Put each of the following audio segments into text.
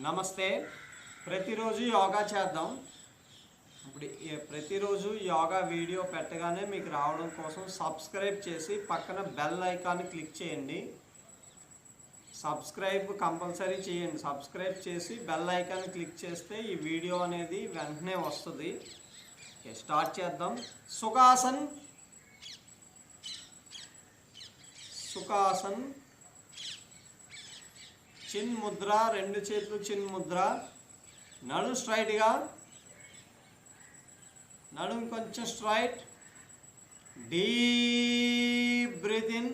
నమస్తే. ప్రతిరోజు యోగా చేద్దాం. ఇప్పుడు ప్రతిరోజు యోగా వీడియో పెట్టగానే మీకు రావడం కోసం సబ్స్క్రైబ్ చేసి పక్కన బెల్ ఐకాన్ని క్లిక్ చేయండి. సబ్స్క్రైబ్ కంపల్సరీ చేయండి. సబ్స్క్రైబ్ చేసి బెల్ ఐకాన్ని క్లిక్ చేస్తే ఈ వీడియో అనేది వెంటనే వస్తుంది. స్టార్ట్ చేద్దాం. సుఖాసన్, సుఖాసన్, చిన్ ముద్ర, రెండు చేతులు చిన్ ముద్ర. నడుము స్ట్రైట్గా, నడుము కొంచెం straight. Deep breath in,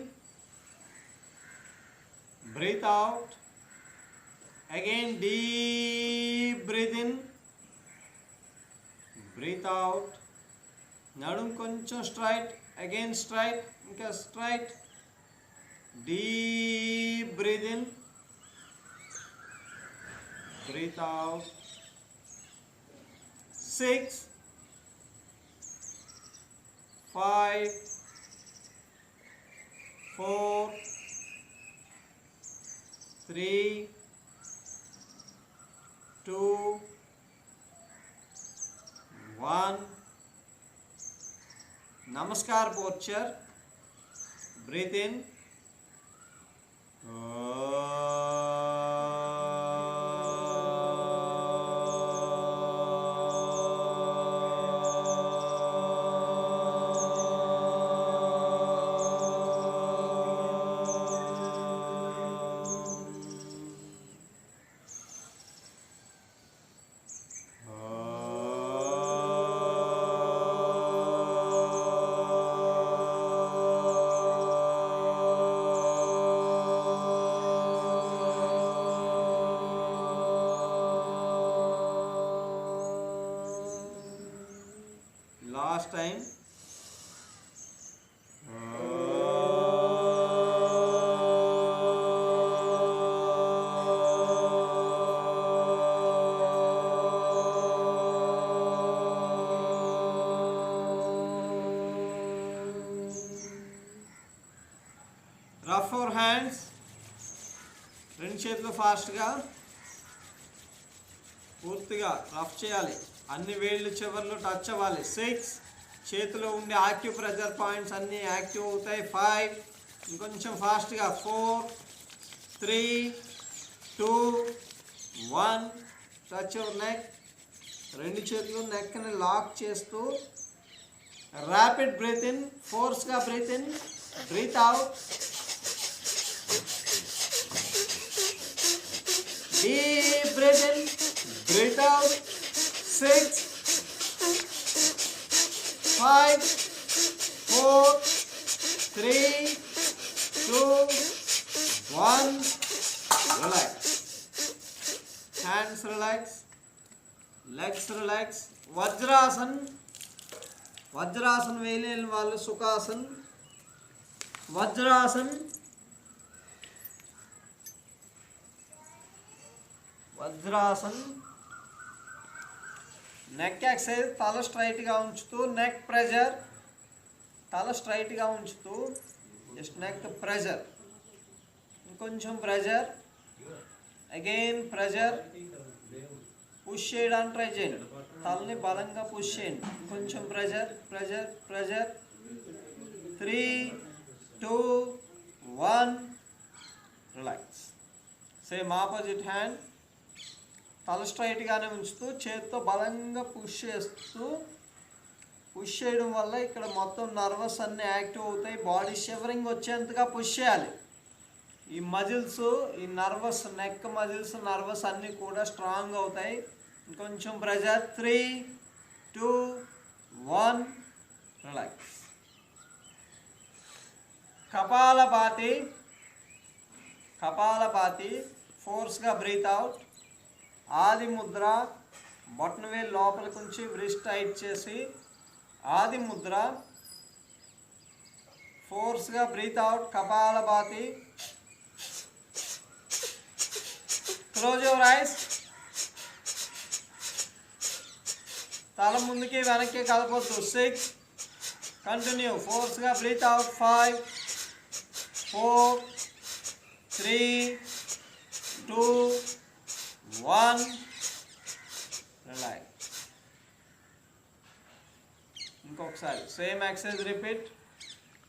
breath out. Again deep breath in, breath out. నడుము కొంచెం స్ట్రైట్, అగైన్ స్ట్రైట్, ఇంకా straight. Deep breath in, breathe out. 6, 5, 4, 3, 2, 1. Namaskar posture. Breathe in. Last time. Rough our hands, రెండు చేతులు ఫాస్ట్గా పూర్తిగా రఫ్ చేయాలి. అన్ని వేళ్ళు చివర్లు టచ్ అవ్వాలి. 6, చేతిలో ఉండే ఆక్యుప్రెషర్ పాయింట్స్ అన్నీ యాక్టివ్ అవుతాయి. 5, ఇంకొంచెం ఫాస్ట్గా. 4, 3, 2, 1. Touch your neck. రెండు చేతులు నెక్ని లాక్ చేస్తూ ర్యాపిడ్ బ్రీత్ ఇన్, ఫోర్స్గా breath in, breath out. Deep breath in, breath out. 6, 5, 4, 3, 2, 1. Relax. Hands relax. Legs relax. Vajrasan. Vajrasan వేయలేని వాళ్ళు సుఖాసన్. వజ్రాసన్. వజ్రాసన్. Neck exercise. తల స్ట్రైట్గా ఉంచుతూ నెక్ ప్రెజర్, తల స్ట్రైట్గా ఉంచుతూ జస్ట్ నెక్ ప్రెజర్, ఇంకొంచెం ప్రెజర్, అగైన్ ప్రెజర్. పుష్ చేయడానికి ట్రై చేయండి. తలని బలంగా పుష్ చేయండి. ఇంకొంచెం pressure, pressure, pressure. 3, 2, 1. Relax. Same opposite hand. తల స్ట్రైట్గానే ఉంచుతూ చేతితో బలంగా పుష్ చేస్తూ, పుష్ చేయడం వల్ల ఇక్కడ మొత్తం నర్వస్ అన్నీ యాక్టివ్ అవుతాయి. బాడీ షివరింగ్ వచ్చేంతగా పుష్ చేయాలి. ఈ మజిల్స్, ఈ నర్వస్, నెక్ మజిల్స్, నర్వస్ అన్నీ కూడా స్ట్రాంగ్ అవుతాయి. ఇంకొంచెం ప్రెజర్. 3, 2, 1. రిలాక్స్. కపాలభాతి. కపాలభాతి. ఫోర్స్గా బ్రీత్ అవుట్. ఆది ముద్ర. బొటన వేలు లోపలికి ఉంచి వ్రిస్ట్ టైట్ చేసి ఆది ముద్ర. ఫోర్స్గా బ్రీత్ అవుట్. కపాలభాతి. Close your eyes. తల ముందుకి వెనక్కి కలపొద్దు. 6, కంటిన్యూ. ఫోర్స్గా బ్రీత్ అవుట్. 5, 4, 3, 2, 1, రిలాక్స్. ఇంకొకసారి సేమ్ ఎక్సర్సైజ్ రిపీట్.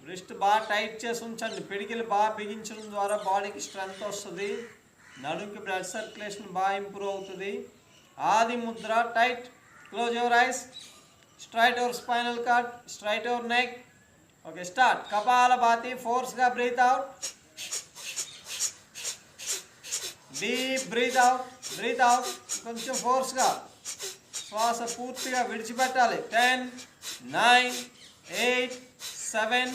రిస్ట్ బాగా టైట్ చేసి ఉంచండి. పిడికిలు బాగా బిగించడం ద్వారా బాడీకి స్ట్రెంగ్త్ వస్తుంది, నడుముకి బ్లడ్ సర్క్యులేషన్ బాగా ఇంప్రూవ్ అవుతుంది. ఆది ముద్ర tight. Close your eyes. Straight your spinal cord, straight your neck. Okay, start. కపాలభాతి. ఫోర్స్గా breath out. Deep breath out. Breath out. కొంచెం ఫోర్స్గా శ్వాస పూర్తిగా విడిచిపెట్టాలి. 10, 9, 8, 7,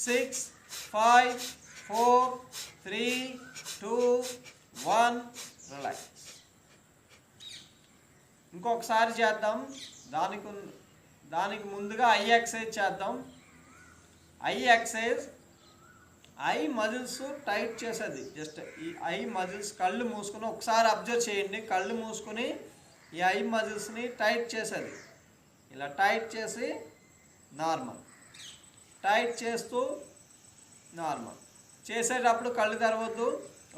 6, 5, 4, 3, 2, 1, రిలాక్స్. ఇంకొకసారి చేద్దాం. దానికి ముందుగా ఐ ఎక్సర్సైజ్ చేద్దాం. I exercise I muscles tight చేసేది. జస్ట్ ఈ ఐ మజిల్స్ కళ్ళు మూసుకొని ఒకసారి అబ్జర్వ్ చేయండి. కళ్ళు మూసుకొని ఈ ఐ మజిల్స్ని టైట్ చేసేది. ఇలా టైట్ చేసి నార్మల్, టైట్ చేస్తూ నార్మల్. చేసేటప్పుడు కళ్ళు తెరవద్దు.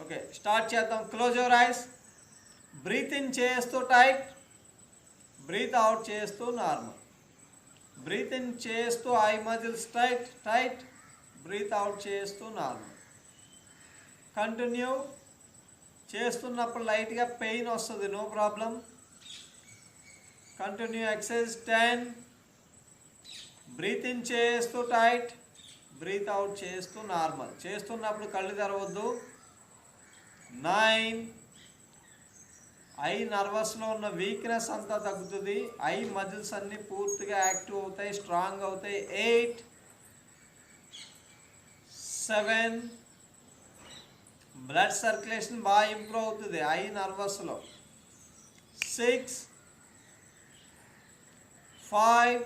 ఓకే, స్టార్ట్ చేద్దాం. Close your eyes. Breath in చేస్తూ టైట్, బ్రీత్ అవుట్ చేస్తూ నార్మల్. బ్రీత్ ఇన్ చేస్తూ eye muscles tight tight, breath out చేస్తూ నార్మల్. కంటిన్యూ. చేస్తున్నప్పుడు లైట్గా పెయిన్ వస్తుంది, no problem. Continue exercise. 10. Breath in చేస్తూ టైట్, బ్రీత్ అవుట్ చేస్తూ నార్మల్. చేస్తున్నప్పుడు కళ్ళు తెరవద్దు. 9. ఐ నర్వస్లో ఉన్న వీక్నెస్ అంతా తగ్గుతుంది. ఐ మజిల్స్ అన్నీ పూర్తిగా యాక్టివ్ అవుతాయి, స్ట్రాంగ్ అవుతాయి. 8, 7. బ్లడ్ సర్క్యులేషన్ బాగా ఇంప్రూవ్ అవుతుంది ఐ నర్వస్లో. 6, 5,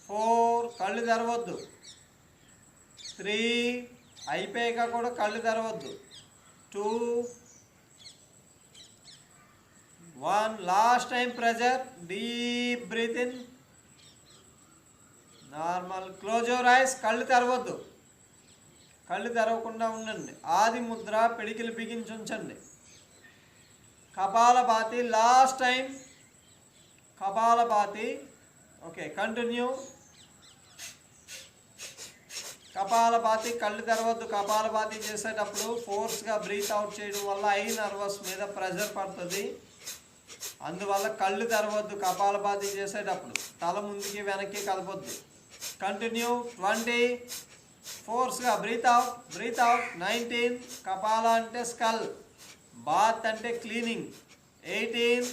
4. కళ్ళు తెరవద్దు. 3. అయిపోయాక కూడా కళ్ళు తెరవద్దు. 2, 1. Last time pressure. Deep breath in, normal. Close your eyes. కళ్ళు తెరవద్దు, కళ్ళు తెరవకుండా ఉండండి. ఆది ముద్ర. పిడికిలు బిగించి ఉంచండి. Kapalbhati. Last time kapalbhati. Okay, continue. Kapalbhati. కళ్ళు తెరవద్దు. కపాలభాతి చేసేటప్పుడు ఫోర్స్గా బ్రీత్ అవుట్ చేయడం వల్ల ఐ నర్వస్ మీద ప్రెషర్ పడుతుంది. అందువల్ల కళ్ళు తెరవద్దు కపాలభాతి చేసేటప్పుడు. తల ముందుకి వెనక్కి కలపొద్దు. కంటిన్యూ. 20. ఫోర్స్గా బ్రీత్ అవుట్, బ్రీత్ అవుట్. 19. కపాల అంటే స్కల్, బాత్ అంటే క్లీనింగ్. 18.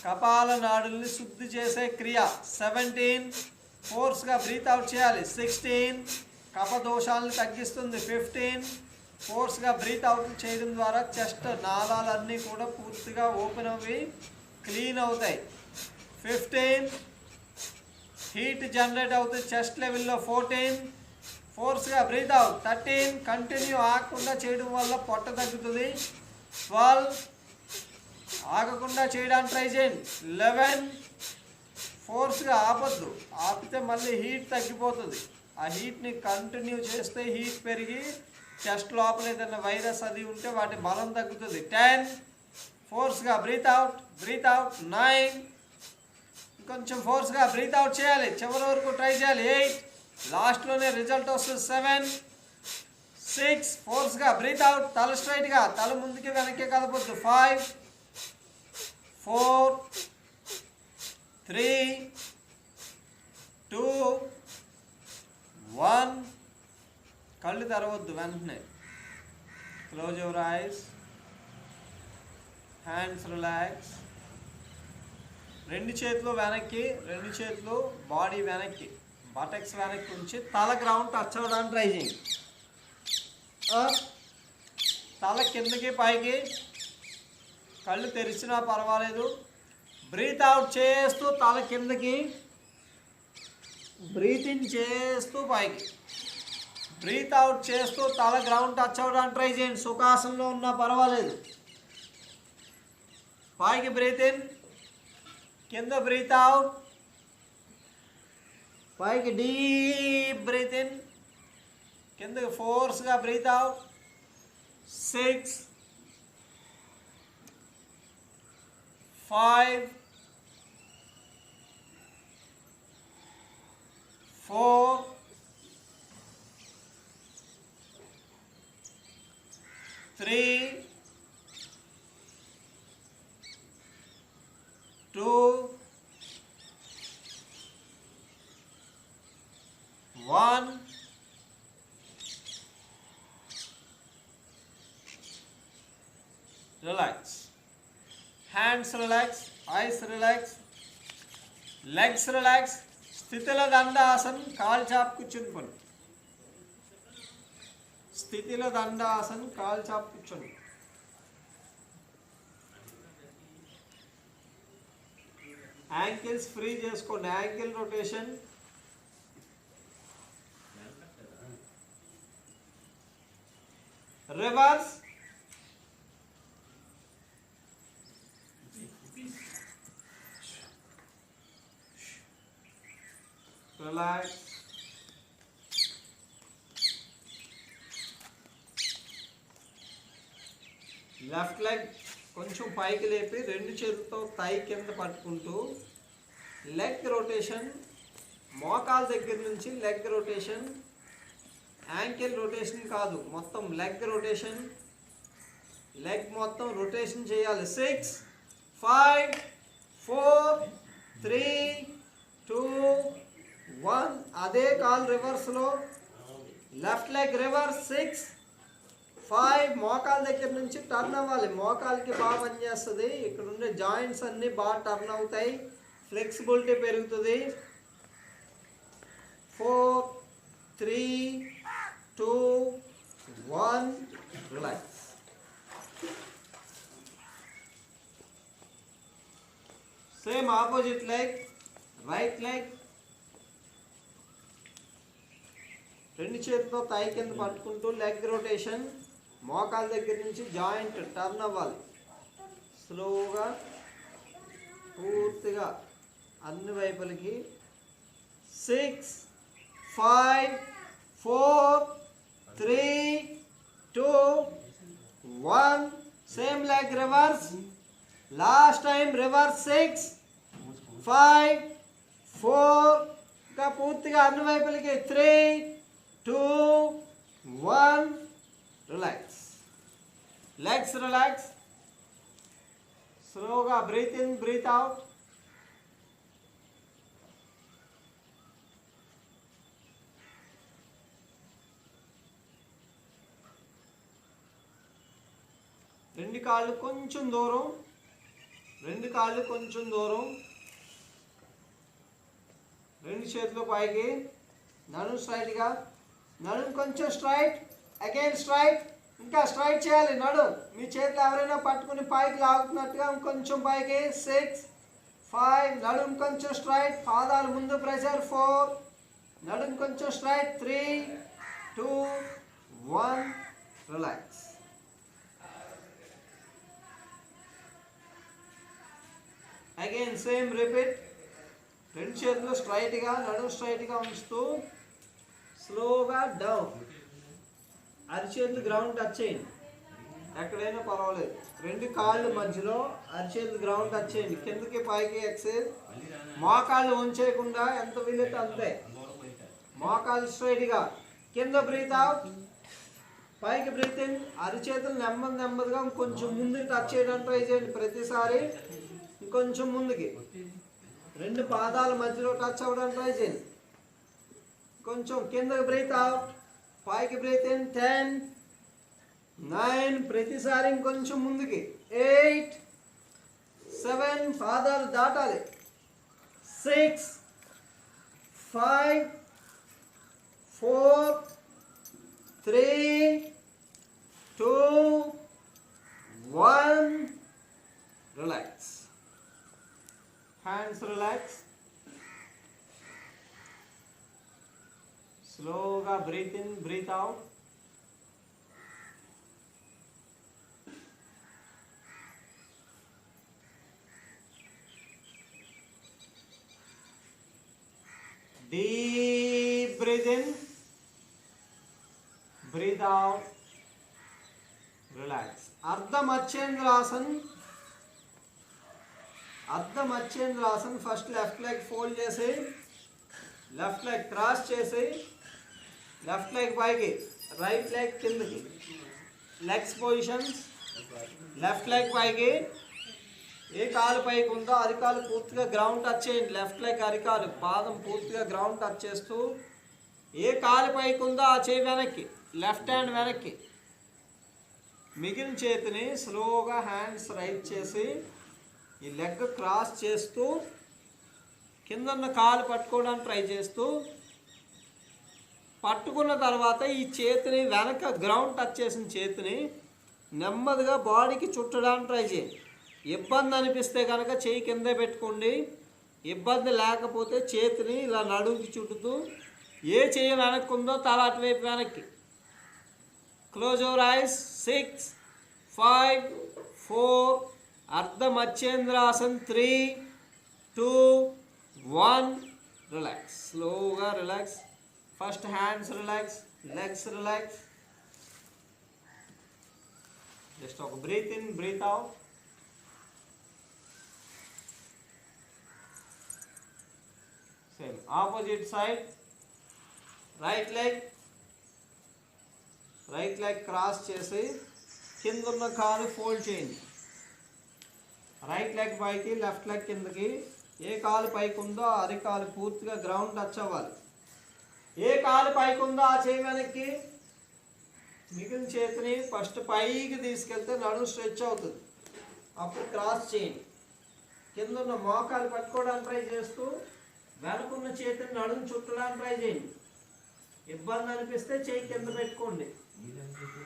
కపాల నాడుల్ని శుద్ధి చేసే క్రియ. 17. ఫోర్స్గా బ్రీత్ అవుట్ చేయాలి. 16. కఫ దోషాలను తగ్గిస్తుంది. 15. ఫోర్స్గా బ్రీత్ అవుట్ చేయడం ద్వారా చెస్ట్ నాళాలన్నీ కూడా పూర్తిగా ఓపెన్ అవి క్లీన్ అవుతాయి. 15. హీట్ జనరేట్ అవుతుంది చెస్ట్ లెవెల్లో. 14. ఫోర్స్గా బ్రీత్ అవుట్. 13. కంటిన్యూ ఆగకుండా చేయడం వల్ల పొట్ట తగ్గుతుంది. 12. ఆగకుండా చేయడానికి ట్రై చేయండి. 11. ఫోర్స్గా ఆపొద్దు, ఆపితే మళ్ళీ హీట్ తగ్గిపోతుంది. ఆ హీట్ని కంటిన్యూ చేస్తే హీట్ పెరిగి చెస్ట్ లోపల ఏదైనా వైరస్ అది ఉంటే వాటి బలం తగ్గుతుంది. 10. ఫోర్స్గా బ్రీత్ అవుట్, బ్రీత్ అవుట్. 9. కొంచెం ఫోర్స్గా బ్రీత్ అవుట్ చేయాలి, చివరి వరకు ట్రై చేయాలి. 8. లాస్ట్లోనే రిజల్ట్ వస్తుంది. 7. 6. ఫోర్స్గా బ్రీత్ అవుట్. తల స్ట్రైట్గా, తల ముందుకి వెనక్కి కలపొద్దు. 5, 4, 3, 2, 1. కళ్ళు తెరవద్దు వెంటనే. Close your ice. Hands relax. రెండు చేతులు వెనక్కి, రెండు చేతులు బాడీ వెనక్కి, బటక్స్ వెనక్కి ఉంచి తల గ్రౌండ్ టచ్ అవ్వడానికి ట్రై చేయండి. తల కిందకి పైకి, కళ్ళు తెరిచినా పర్వాలేదు. బ్రీత్ అవుట్ చేస్తూ తల కిందకి, బ్రీత్ ఇన్ చేస్తూ పైకి, బ్రీత్ అవుట్ చేస్తూ తల గ్రౌండ్ టచ్ అవ్వడానికి ట్రై చేయండి. సుఖాసనంలో ఉన్నా పర్వాలేదు. పైకి బ్రీత్ ఇన్, కింద బ్రీత్ అవుట్, పైకి డీప్ బ్రీత్ ఇన్, కిందకి ఫోర్స్గా breath out. 6, 5 4 3 2 1 relax. Hands relax, eyes relax, legs relax. స్థితిలో దండాసన్ కాల్ చాప్ కూర్చుని పని. స్థితిలో దండాసన్ కాల్ చాప్ కూర్చొని. యాంకిల్స్ ఫ్రీ చేసుకోండి. Ankle rotation. Reverse. Relax. Left leg కొంచెం పైకి లేపి రెండు చేతులతో థై కింద పట్టుకుంటూ లెగ్ రొటేషన్. మోకాల దగ్గర నుంచి లెగ్ రొటేషన్. యాంకిల్ రొటేషన్ కాదు, మొత్తం లెగ్ రొటేషన్. లెగ్ మొత్తం రొటేషన్ చేయాలి. 6 5 4 3 2 1. అదే కాల్ రివర్స్లో లెఫ్ట్ లెగ్ రివర్స్. 6 5 మోకాల దగ్గర నుంచి టర్న్ అవ్వాలి. మోకాలకి బాగా పనిచేస్తుంది. ఇక్కడ ఉండే జాయింట్స్ అన్నీ బాగా టర్న్ అవుతాయి, ఫ్లెక్సిబిలిటీ పెరుగుతుంది. 4 3 2 1 relax. Same opposite leg. Right leg రెండు చేతితో థై కింద పట్టుకుంటూ లెగ్ రొటేషన్. మోకాల దగ్గర నుంచి జాయింట్ టర్న్ అవ్వాలి. స్లోగా పూర్తిగా అన్ని వైపులకి. 6 5 4 3 2 1. Same leg reverse. Last time reverse. 6 5 4. ఇంకా పూర్తిగా అన్ని వైపులకి. 3 2 1 రిలాక్స్. Legs relax. స్లోగా బ్రీత్ ఇన్ బ్రీత్ అవుట్. రెండు కాళ్ళు కొంచెం దూరం. రెండు కాళ్ళు కొంచెం దూరం. రెండు చేతులు పైకి. నడుము స్ట్రైట్గా. నడుము కొంచెం స్ట్రైట్. Again straight. ఇంకా స్ట్రైట్ చేయాలి నడుము. మీ చేతులు ఎవరైనా పట్టుకుని పైకి లాగుతున్నట్టుగా ఇంకొంచెం పైకి. 6 5 నడుము కొంచెం స్ట్రైట్. పాదాలు ముందు ప్రెషర్. 4 నడుము కొంచెం straight. 3 2 1 relax. Again same repeat. రెండు చేతులు స్ట్రైట్గా, నడుము స్ట్రైట్గా ఉంచుతూ స్లోగా డౌన్. అరిచేతులు గ్రౌండ్ టచ్ చేయండి. ఎక్కడైనా పర్వాలేదు. రెండు కాళ్ళు మధ్యలో అరిచేతులు గ్రౌండ్ టచ్ చేయండి. కిందకి పైకి ఎక్సైజ్. మోకాళ్ళు ఉంచేయకుండా ఎంత వీలైతే అంతే. మోకాళ్ళు స్ట్రైట్గా. కింద బ్రీత్ అవుట్. పైకి బ్రీత్ ఇన్. అరిచేతులు నెమ్మది నెమ్మదిగా కొంచెం ముందుకు టచ్ చేయడానికి ట్రై చేయండి ప్రతిసారి. ఇంకొంచెం ముందుకి. రెండు పాదాల మధ్యలో టచ్ అవ్వడానికి ట్రై చేయండి. కొంచెం కిందకి బ్రీత్ అవుట్. పైకి బ్రీత్ ఇన్. 10 9. ప్రతిసారి ఇంకొంచెం ముందుకి. 8 7. పాదాలు దాటాలి. 6 5 4 3 2 1 రిలాక్స్. Hands relax. స్లోగా breath in breath out. Deep breath in breath out. Relax. అర్ధ మత్స్యేంద్రాసన్. అర్ధ మత్స్యేంద్రాసన్ ఫస్ట్ లెఫ్ట్ లెగ్ ఫోల్డ్ చేసి లెఫ్ట్ లెగ్ క్రాస్ చేసి లెఫ్ట్ లెగ్ పైకి రైట్ లెగ్ కిందకి లెగ్స్ పొజిషన్స్ లెఫ్ట్ లెగ్ పైకి ఏ కాలు పైకి ఉందో అరికాలు పూర్తిగా గ్రౌండ్ టచ్ చేయండి. లెఫ్ట్ లెగ్ అరికాలు పాదం పూర్తిగా గ్రౌండ్ టచ్ చేస్తూ ఏ కాలు పైకి ఉందో ఆ చేయి వెనక్కి లెఫ్ట్ హ్యాండ్ వెనక్కి మిగిలిన చేతిని స్లోగా హ్యాండ్స్ రైట్ చేసి ఈ లెగ్ క్రాస్ చేస్తూ కింద ఉన్న కాలు పట్టుకోవడానికి ట్రై చేస్తూ పట్టుకున్న తర్వాత ఈ చేతిని వెనక గ్రౌండ్ టచ్ చేసిన చేతిని నెమ్మదిగా బాడీకి చుట్టడానికి ట్రై చేయండి. ఇబ్బంది అనిపిస్తే కనుక చేయి కిందే పెట్టుకోండి. ఇబ్బంది లేకపోతే చేతిని ఇలా నడుముకి చుట్టుతూ ఏ చేయి వెనక్కి ఉందో తల అటువైపు వెనక్కి. Close your ice. 6 5 4 అర్ధ మత్స్యేంద్రాసన్ 3 2 1 రిలాక్స్. స్లోగా relax. First hands relax, legs relax. Just ఒక breath in, breath out. Same opposite side. Right leg cross చేసి కింద ఉన్న కాలు ఫోల్డ్ చేయండి. రైట్ లెగ్ పైకి లెఫ్ట్ లెగ్ కిందకి. ఏ కాలు పైకి ఉందో అరికాలు పూర్తిగా గ్రౌండ్ టచ్ అవ్వాలి. ఏ కాలు పైకి ఉందో ఆ చేయి వెనక్కి. మిగిలిన చేతిని ఫస్ట్ పైకి తీసుకెళ్తే నడుము స్ట్రెచ్ అవుతుంది. అప్పుడు క్రాస్ చేయండి. కింద ఉన్న మోకాలు పట్టుకోవడానికి ట్రై చేస్తూ వెనకున్న చేతిని నడుము చుట్టడానికి ట్రై చేయండి. ఇబ్బంది అనిపిస్తే చేయి కింద పెట్టుకోండి.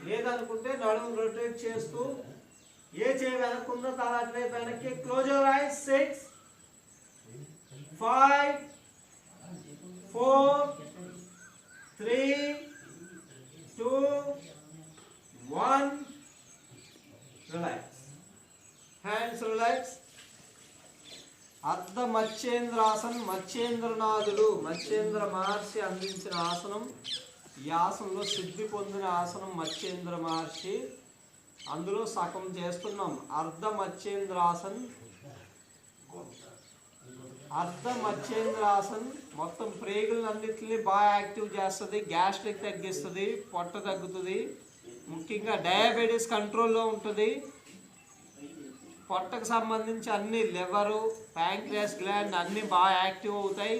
లేదనుకుంటే నడుము రొటేట్ చేస్తూ ఏ చేయి వెనక్కుందో తల అటువైపు వెనక్కి. Close your ice. 6 5 4 3 2 1 relax. Hands relax. అర్ధ మత్స్యేంద్రాసన్ మత్స్యేంద్రనాథుడు మత్స్యేంద్ర మహర్షి అందించిన ఆసనం. ఈ ఆసనంలో సిద్ధి పొందిన ఆసనం మత్స్యేంద్ర మహర్షి. అందులో సగం చేస్తున్నాం. అర్ధ మత్స్యేంద్రాసన్ మొత్తం ప్రేగులన్నింటినీ బాగా యాక్టివ్ చేస్తుంది. గ్యాస్ట్రిక్ తగ్గిస్తుంది, పొట్ట తగ్గుతుంది. ముఖ్యంగా డయాబెటీస్ కంట్రోల్లో ఉంటుంది. పొట్టకు సంబంధించి అన్ని లివరు, ప్యాంక్రియాస్ గ్లాండ్ అన్నీ బాగా యాక్టివ్ అవుతాయి.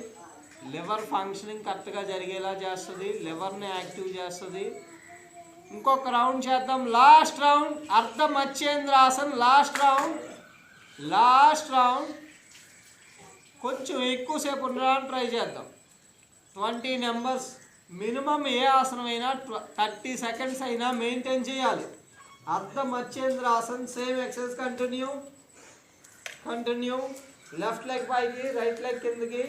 లివర్ ఫంక్షనింగ్ కరెక్ట్గా జరిగేలా చేస్తుంది. లివర్ని యాక్టివ్ చేస్తుంది. ఇంకొక రౌండ్ చేద్దాం. లాస్ట్ రౌండ్ అర్ధ మత్స్యేంద్రాసన్. లాస్ట్ రౌండ్ కొంచెం ఎక్కువసేపు ఉండడానికి ట్రై చేద్దాం. 20 నెంబర్స్ మినిమం. ఏ ఆసనం అయినా 30 సెకండ్స్ అయినా మెయింటైన్ చేయాలి. అర్ధ మత్స్యేంద్రాసన్. Same exercise continue. Left leg పైకి రైట్ లెగ్ కిందకి.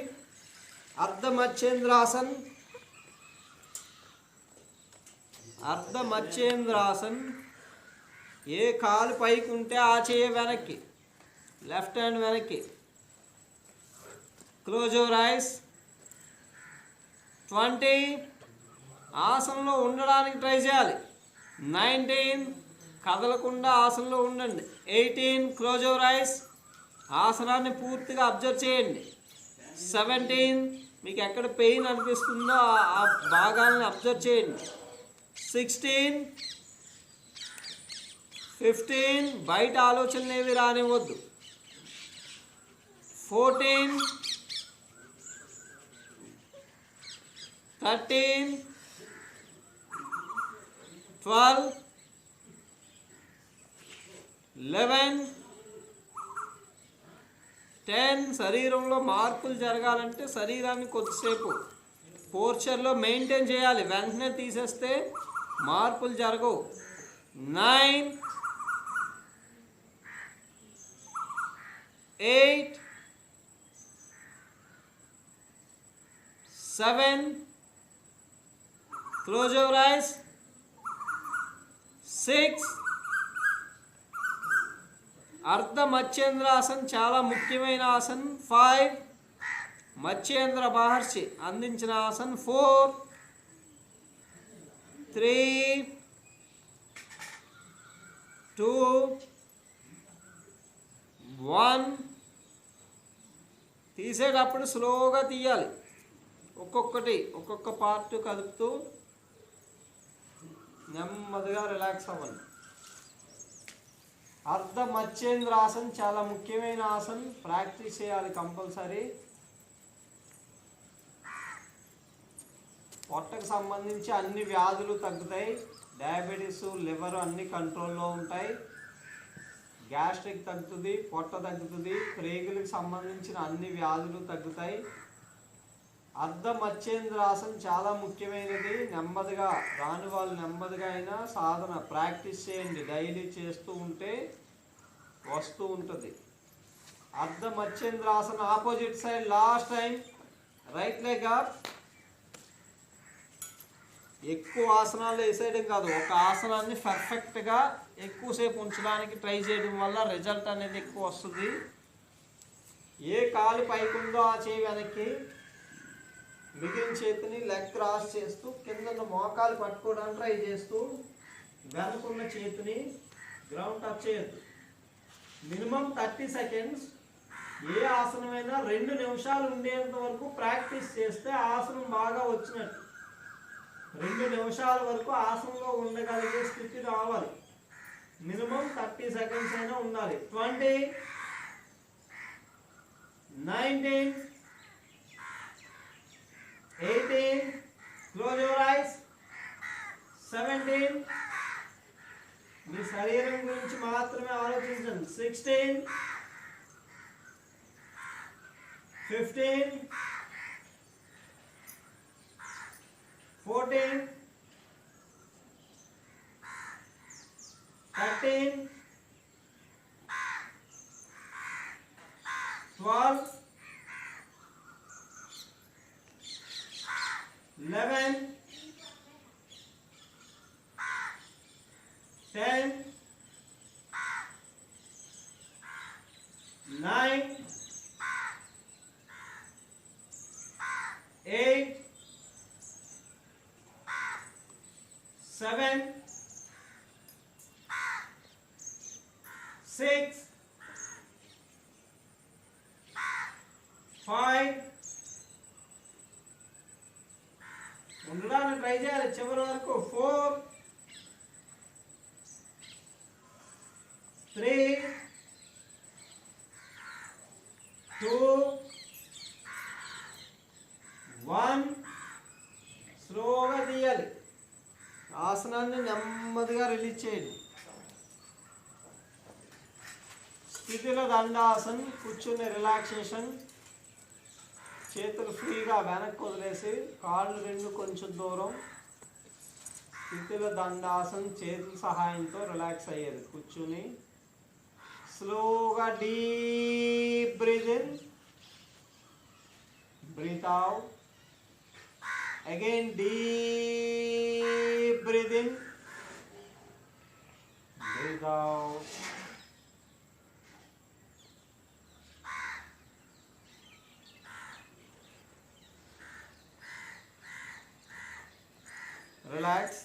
అర్ధ మత్స్యేంద్రాసన్. ఏ కాలు పైకి ఉంటే ఆ చేయి వెనక్కి, లెఫ్ట్ హ్యాండ్ వెనక్కి. Close your ice. 20 ఆసనంలో ఉండడానికి ట్రై చేయాలి. 19 కదలకుండా ఆసనంలో ఉండండి. 18 క్లోజ్ యువర్ ఐస్. ఆసనాన్ని పూర్తిగా అబ్జర్వ్ చేయండి. 17 మీకు ఎక్కడ పెయిన్ అనిపిస్తుందో ఆ భాగాలను అబ్జర్వ్ చేయండి. 16 15 బయట ఆలోచనలు ఏవి రానివ్వద్దు. 14 13 12 11 10. శరీరంలో మార్పులు జరగాలంటే శరీరాన్ని కొద్దిసేపు పోర్చర్లో మెయింటైన్ చేయాలి. వెంటనే తీసేస్తే మార్పులు జరగవు. 9 8 7 క్లోజ్ యువర్ ఐస్. 6 అర్ధ మత్స్యేంద్రాసన్ చాలా ముఖ్యమైన ఆసన్. 5 మత్స్యేంద్ర మహర్షి అందించిన ఆసన్. 4 3 2 1 తీసేటప్పుడు స్లోగా తీయాలి, ఒక్కొక్క పార్ట్ కదుపుతూ నెమ్మదిగా రిలాక్స్ అవ్వండి. అర్ధ మచ్చేంద్రాసన్ చాలా ముఖ్యమైన ఆసన్, ప్రాక్టీస్ చేయాలి కంపల్సరీ. పొట్టకు సంబంధించి అన్ని వ్యాధులు తగ్గుతాయి, డయాబెటీస్, లివర్ అన్ని కంట్రోల్లో ఉంటాయి, గ్యాస్ట్రిక్ తగ్గుతుంది, పొట్ట తగ్గుతుంది, ప్రేగులకు సంబంధించిన అన్ని వ్యాధులు తగ్గుతాయి. అర్ధ మచ్చేంద్రాసన్ చాలా ముఖ్యమైనది. నెమ్మదిగా రాని వాళ్ళు నెమ్మదిగా అయినా సాధన ప్రాక్టీస్ చేయండి, డైలీ చేస్తూ ఉంటే వస్తూ ఉంటుంది. అర్ధ మచ్చేంద్రాసన్ opposite side last time, right leg up. ఎక్కువ ఆసనాలు వేసేయడం కాదు, ఒక ఆసనాన్ని పర్ఫెక్ట్గా ఎక్కువసేపు ఉంచడానికి ట్రై చేయడం వల్ల రిజల్ట్ అనేది ఎక్కువ వస్తుంది. ఏ కాలు పైకి ఉందో ఆ చేయి వెనక్కి, మిగిలిన చేతిని లెగ్ క్రాస్ చేస్తూ కింద మోకాలు పట్టుకోవడానికి ట్రై చేస్తూ వెనుకున్న చేతిని గ్రౌండ్ టచ్ చేయొద్దు. Minimum 30 seconds. ఏ ఆసనమైనా 2 నిమిషాలు ఉండేంత వరకు ప్రాక్టీస్ చేస్తే ఆసనం బాగా వచ్చినట్టు. 2 నిమిషాల వరకు ఆసనంలో ఉండగలిగే స్థితి రావాలి. మినిమం 30 సెకండ్స్ అయినా ఉండాలి. 20, 19, 18, close your eyes, 17, మీ శరీరం గురించి మాత్రమే ఆలోచించండి. 16, 15, 14, 13, 12, 11, 10, 9, 8, 7, 6, 5. ఉండడానికి ట్రై చేయాలి చివరి వరకు. 4, 3, 2, 1. స్లోగా తీయాలి. ఆసనాన్ని నెమ్మదిగా రిలీజ్ చేయండి. స్థితిలో దండాసన్, కూర్చునే రిలాక్సేషన్. చేతులు ఫ్రీగా వెనక్కి వదిలేసి కాళ్ళు 2 కొంచెం దూరం. స్థితిలో దండాసన్, చేతుల సహాయంతో రిలాక్స్ అయ్యేది కూర్చుని. స్లోగా deep breath in, breath out. Again deep breath in, breath out. Relax.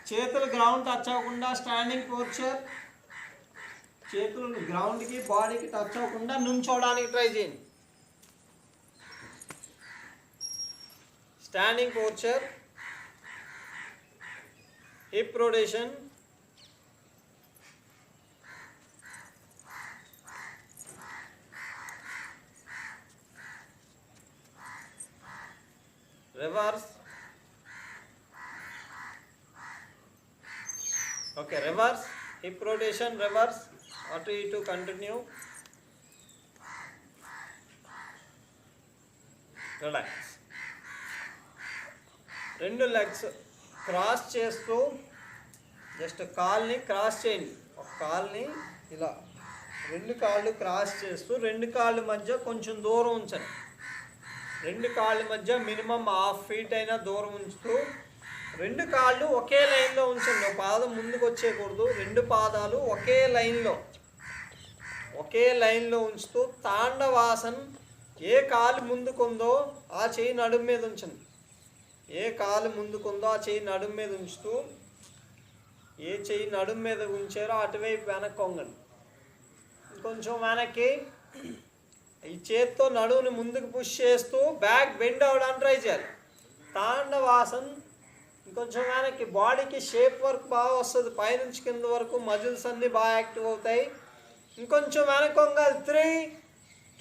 చేతులు గ్రౌండ్ టచ్ అవ్వకుండా స్టాండింగ్ పోర్చర్. చేతులు గ్రౌండ్కి బాడీకి టచ్ అవ్వకుండా నుంచోడానికి ట్రై చేయండి. Standing posture. Hip rotation. Reverse. Okay, reverse. Hip rotation, reverse. అటు ఇటు కంటిన్యూ. రిలాక్స్. 2 లెగ్స్ క్రాస్ చేస్తూ జస్ట్ కాల్ని క్రాస్ చేయండి. ఒక కాల్ని ఇలా 2 కాళ్ళు క్రాస్ చేస్తూ 2 కాళ్ళ మధ్య కొంచెం దూరం ఉంచండి. 2 కాళ్ళ మధ్య మినిమం 1/2 ఫీట్ అయినా దూరం ఉంచుతూ 2 కాళ్ళు ఒకే లైన్లో ఉంచండి. ఒక పాదం ముందుకు వచ్చేయకూడదు. 2 పాదాలు ఒకే లైన్లో ఉంచుతూ తాండవాసన్. ఏ కాలు ముందుకుందో ఆ చెయ్యి నడుము మీద ఉంచండి. ఏ కాలు ముందుకుందో ఆ చెయ్యి నడుము మీద ఉంచుతూ, ఏ చెయ్యి నడుము మీద ఉంచారో అటువైపు వెనక్కి వంగండి. కొంచెం వెనక్కి. ఈ చేత్తో నడువుని ముందుకు పుష్ చేస్తూ బ్యాక్ బెండ్ అవ్వడానికి ట్రై చేయాలి. తాండవాసన్ ఇంకొంచెం వెనక్కి, బాడీకి షేప్ వర్క్ బాగా వస్తుంది, పైనుంచి కింద వరకు మజిల్స్ అన్నీ బాగా యాక్టివ్ అవుతాయి. ఇంకొంచెం వెనక్కి వంగాలి. 3,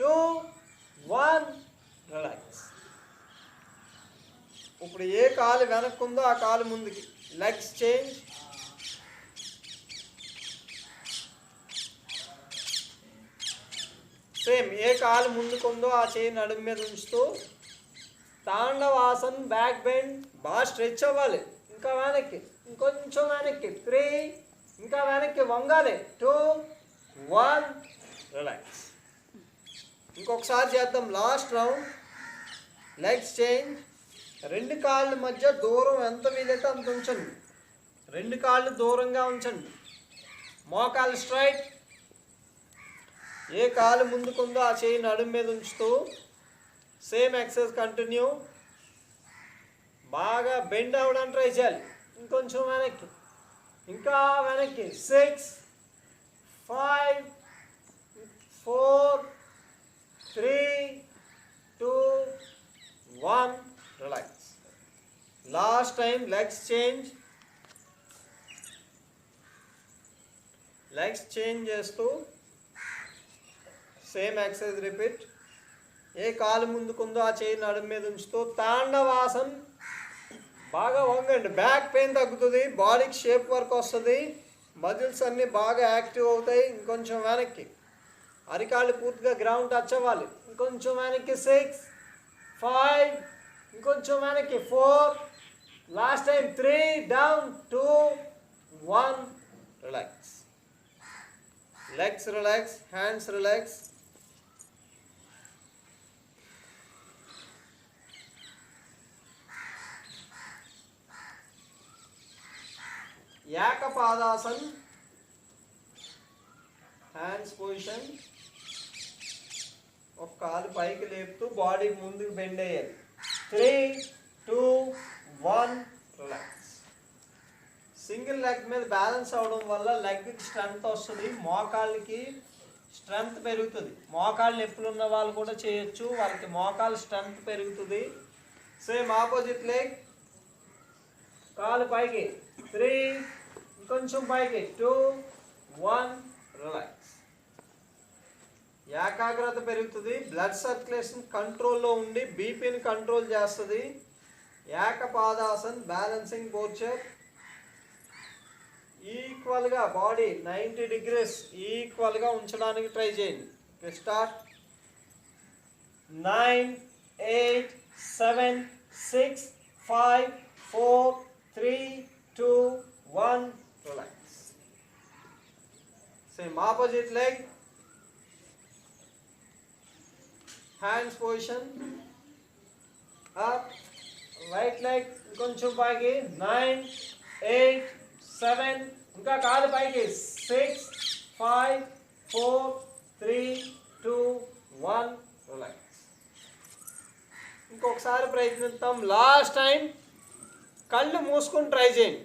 2, 1 రిలాక్స్. ఇప్పుడు ఏ కాలు వెనక్కి ఉందో ఆ కాలు ముందుకి. Legs change. సేమ్ ఏ కాలు ముందుకుందో ఆ చేయి నడుము మీద ఉంచుతూ తాండవాసన్ బ్యాక్ బెండ్ బాగా స్ట్రెచ్ అవ్వాలి. ఇంకా వెనక్కి, ఇంకొంచెం వెనక్కి. 3, ఇంకా వెనక్కి వంగాలి. 2, 1 రిలాక్స్. ఇంకొకసారి చేద్దాం. Last round. Legs change. 2 కాళ్ళ మధ్య దూరం ఎంత వీలైతే అంత ఉంచండి. 2 కాళ్ళు దూరంగా ఉంచండి. మోకాలు స్ట్రైట్. ఏ కాలు ముందుకుందో ఆ చేయి నడుము మీద ఉంచుతూ సేమ్ ఎక్సర్సైజ్ కంటిన్యూ. బాగా బెండ్ అవ్వడానికి ట్రై చేయాలి. ఇంకొంచెం వెనక్కి, ఇంకా వెనక్కి. 6, 5, 4, 3, 2, 1 relax. Last time. Legs change. Legs change చేస్తూ సేమ్ ఎక్సర్సైజ్ రిపీట్. ఏ కాలు ముందుకుందో ఆ చేయి నడుము మీద ఉంచుతూ తాండవాసన్ బాగా వంగండి. బ్యాక్ పెయిన్ తగ్గుతుంది, బాడీకి షేప్ వర్క్ వస్తుంది, మజిల్స్ అన్నీ బాగా యాక్టివ్ అవుతాయి. ఇంకొంచెం వెనక్కి, అరికాళ్ళు పూర్తిగా గ్రౌండ్ టచ్ అవ్వాలి. ఇంకొంచెం వెనక్కి. 6, 5, ఇంకొంచెం వెనక్కి. 4, last time. 3, down. 2, 1 relax. Legs relax, hands relax. ఏకపాదాసన్. Hands position. ఒక కాలు పైకి లేపుతూ బాడీ ముందుకు బెండ్ అయ్యాలి. 3, 2, 1 రిలాక్స్. సింగిల్ లెగ్ మీద బ్యాలెన్స్ అవడం వల్ల లెగ్కి స్ట్రెంగ్త్ వస్తుంది, మోకాళ్ళకి స్ట్రెంగ్త్ పెరుగుతుంది. మోకాళ్ళు నొప్పులు ఉన్న వాళ్ళు కూడా చేయొచ్చు, వాళ్ళకి మోకాలు స్ట్రెంగ్త్ పెరుగుతుంది. Same opposite leg. కాలు పైకి. 3, ఇంకొంచెం పైకి. 2, 1 రిలాక్స్. ఏకాగ్రత పెరుగుతుంది, బ్లడ్ సర్క్యులేషన్ కంట్రోల్లో ఉండి బీపీని కంట్రోల్ చేస్తుంది. ఏకపాదాసన్ బ్యాలెన్సింగ్ పోస్చర్. ఈక్వల్గా బాడీ 90 degrees ఈక్వల్గా ఉంచడానికి ట్రై చేయండి. Start. 9, 8, 7, 6, 5, 4, 3, 2, 1 relax. Same opposite leg. Hands position. Up. Right leg ఇంకొంచెం పైకి. 9, 8, 7, ఇంకా కాలు పైకి. 6, 5, 4, 3, 2, 1 రిలాక్స్. ఇంకొకసారి ప్రయత్నిద్దాం. Last time. కళ్ళు మూసుకొని ట్రై చేయండి.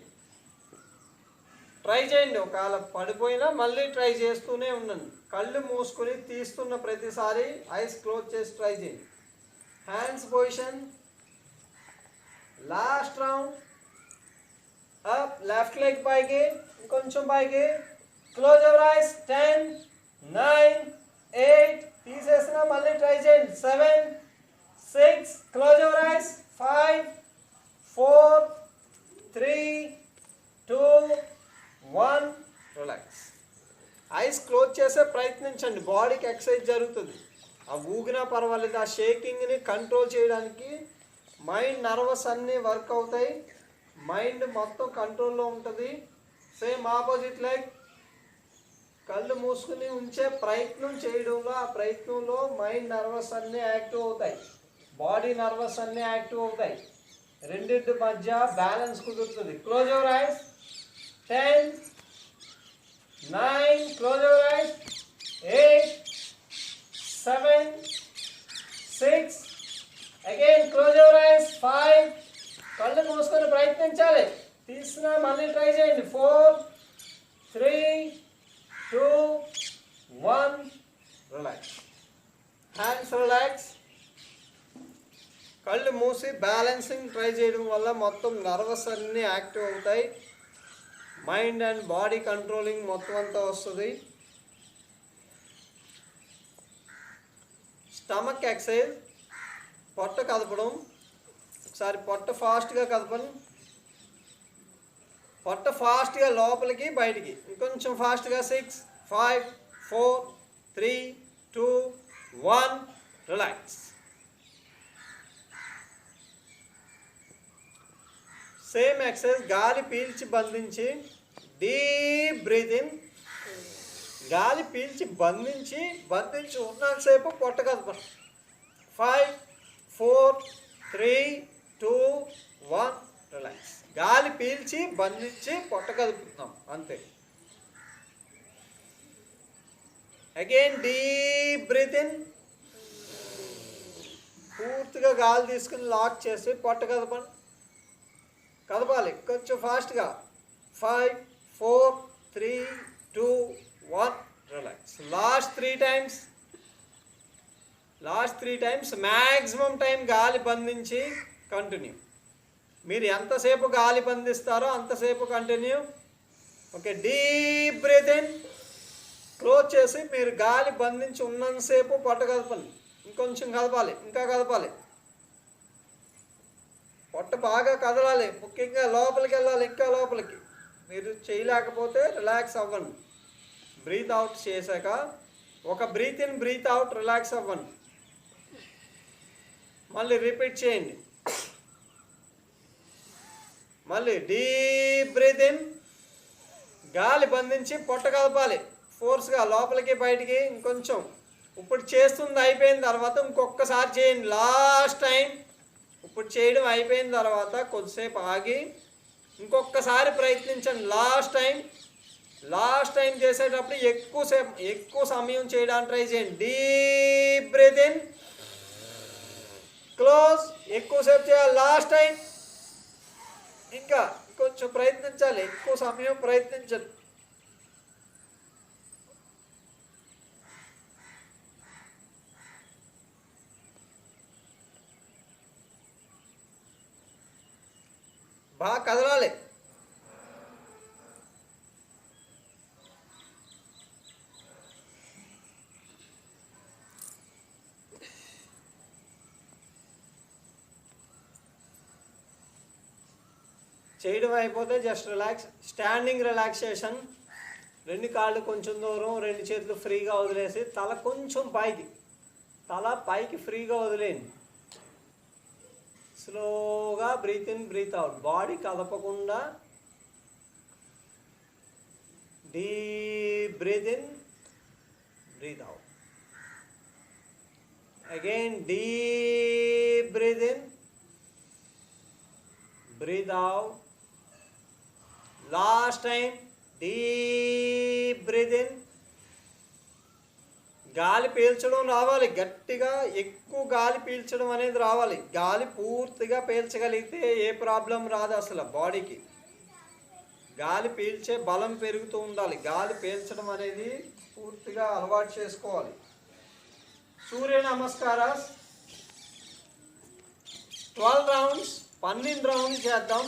ఒకవేళ పడిపోయినా మళ్ళీ ట్రై చేస్తూనే ఉండండి. కళ్ళు మూసుకొని తీస్తున్న ప్రతిసారి ఐస్ క్లోజ్ చేసి ట్రై చేయండి. Hands position. Last round. Up. Left leg పైకి, ఇంకొంచెం పైకి. Close your ice. 10, 9, 8 తీసేసినా మళ్ళీ ట్రై చేయండి. 7, 6 close your ice. 5, 4, 3, 2, 1 relax. Eyes close చేసే ప్రయత్నించండి, బాడీకి ఎక్సర్సైజ్ జరుగుతుంది. ఆ ఊగినా పర్వాలేదు, ఆ షేకింగ్ని కంట్రోల్ చేయడానికి మైండ్ నర్వస్ అన్నీ వర్క్ అవుతాయి, మైండ్ మొత్తం కంట్రోల్లో ఉంటుంది. Same opposite leg. కళ్ళు మూసుకుని ఉంచే ప్రయత్నం చేయడంలో, ఆ ప్రయత్నంలో మైండ్ నర్వస్ అన్నీ యాక్టివ్ అవుతాయి, బాడీ నర్వస్ అన్నీ యాక్టివ్ అవుతాయి. రెండింటి మధ్య బ్యాలెన్స్ కుదురుతుంది. Close your ice. 10, 9 close your ice. 8, 7, 6 again close your ice. 5 కళ్ళు మూసుకొని ప్రయత్నించాలి, తీసినా మళ్ళీ ట్రై చేయండి. 4, 3, 2, 1 రిలాక్స్. హ్యాండ్ కళ్ళు మూసి బ్యాలెన్సింగ్ ట్రై చేయడం వల్ల మొత్తం నర్వస్ అన్నీ యాక్టివ్ అవుతాయి. మైండ్ అండ్ బాడీ కంట్రోలింగ్ మొత్తం అంతా వస్తుంది. స్టమక్ ఎక్సైజ్, పొట్ట కదపడం. ఒకసారి పొట్ట ఫాస్ట్గా కదపండి. పొట్ట ఫాస్ట్గా లోపలికి బయటికి. ఇంకొంచెం ఫాస్ట్గా. 6 5 4 3 2 1 రిలాక్స్. Same exercise. గాలి పీల్చి బంధించి డీప్ బ్రీత్ ఇన్. గాలి పీల్చి బంధించి ఉన్నంతసేపు పొట్ట కదపండి. 5 4 3 2 1 రిలాక్స్. గాలి పీల్చి బంధించి పొట్ట కదుపుతున్నాం అంతే. Again deep breath in. పూర్తిగా గాలి తీసుకుని లాక్ చేసి పొట్ట కదపాలి కొంచెం ఫాస్ట్గా. 5 4 3 2 1 relax. Last 3 times maximum time గాలి బంధించి కంటిన్యూ. మీరు ఎంతసేపు గాలి బంధిస్తారో అంతసేపు continue. Okay, deep breath in. Close చేసి మీరు గాలి బంధించి ఉన్నంతసేపు పొట్ట కదపండి. ఇంకొంచెం కదపాలి, ఇంకా కదపాలి. పొట్ట బాగా కదలాలి, ముఖ్యంగా లోపలికి వెళ్ళాలి, ఇంకా లోపలికి. మీరు చేయలేకపోతే రిలాక్స్ అవ్వండి. బ్రీత్ అవుట్ చేశాక ఒక breath in breath out relax అవ్వండి. మళ్ళీ రిపీట్ చేయండి. మళ్ళీ డీప్ బ్రీత్ ఇన్. గాలి బంధించి పొట్ట కదపాలి ఫోర్స్గా లోపలికి బయటికి. ఇంకొంచెం. ఇప్పుడు చేస్తుంది అయిపోయిన తర్వాత ఇంకొకసారి చేయండి. Last time. ఇప్పుడు చేయడం అయిపోయిన తర్వాత కొద్దిసేపు ఆగి ఇంకొకసారి ప్రయత్నించండి. లాస్ట్ టైం చేసేటప్పుడు ఎక్కువ సమయం చేయడానికి ట్రై చేయండి. Deep breath in, close. ఎక్కువసేపు చేయాలి. Last time. ఇంకా కొంచెం ప్రయత్నించాలి, ఎక్కువ సమయం ప్రయత్నించండి. బాగా కదలాలి. చేయడం అయిపోతే జస్ట్ రిలాక్స్. Standing relaxation. 2 కాళ్ళు కొంచెం దూరం, 2 చేతులు ఫ్రీగా వదిలేసి తల కొంచెం పైకి ఫ్రీగా వదిలేయండి. స్లోగా breath in breath out. Body కదపకుండా deep breath in breath out. Again deep breath in breath out. Last time. Deep breath in. గాలి పీల్చడం రావాలి గట్టిగా. ఎక్కువ గాలి పీల్చడం అనేది రావాలి. గాలి పూర్తిగా పీల్చగలిగితే ఏ ప్రాబ్లం రాదు అసలు బాడీకి. గాలి పీల్చే బలం పెరుగుతూ ఉండాలి. గాలి పీల్చడం అనేది పూర్తిగా అలవాటు చేసుకోవాలి. సూర్య నమస్కారాలు 12 రౌండ్స్, 12 రౌండ్స్ చేద్దాం.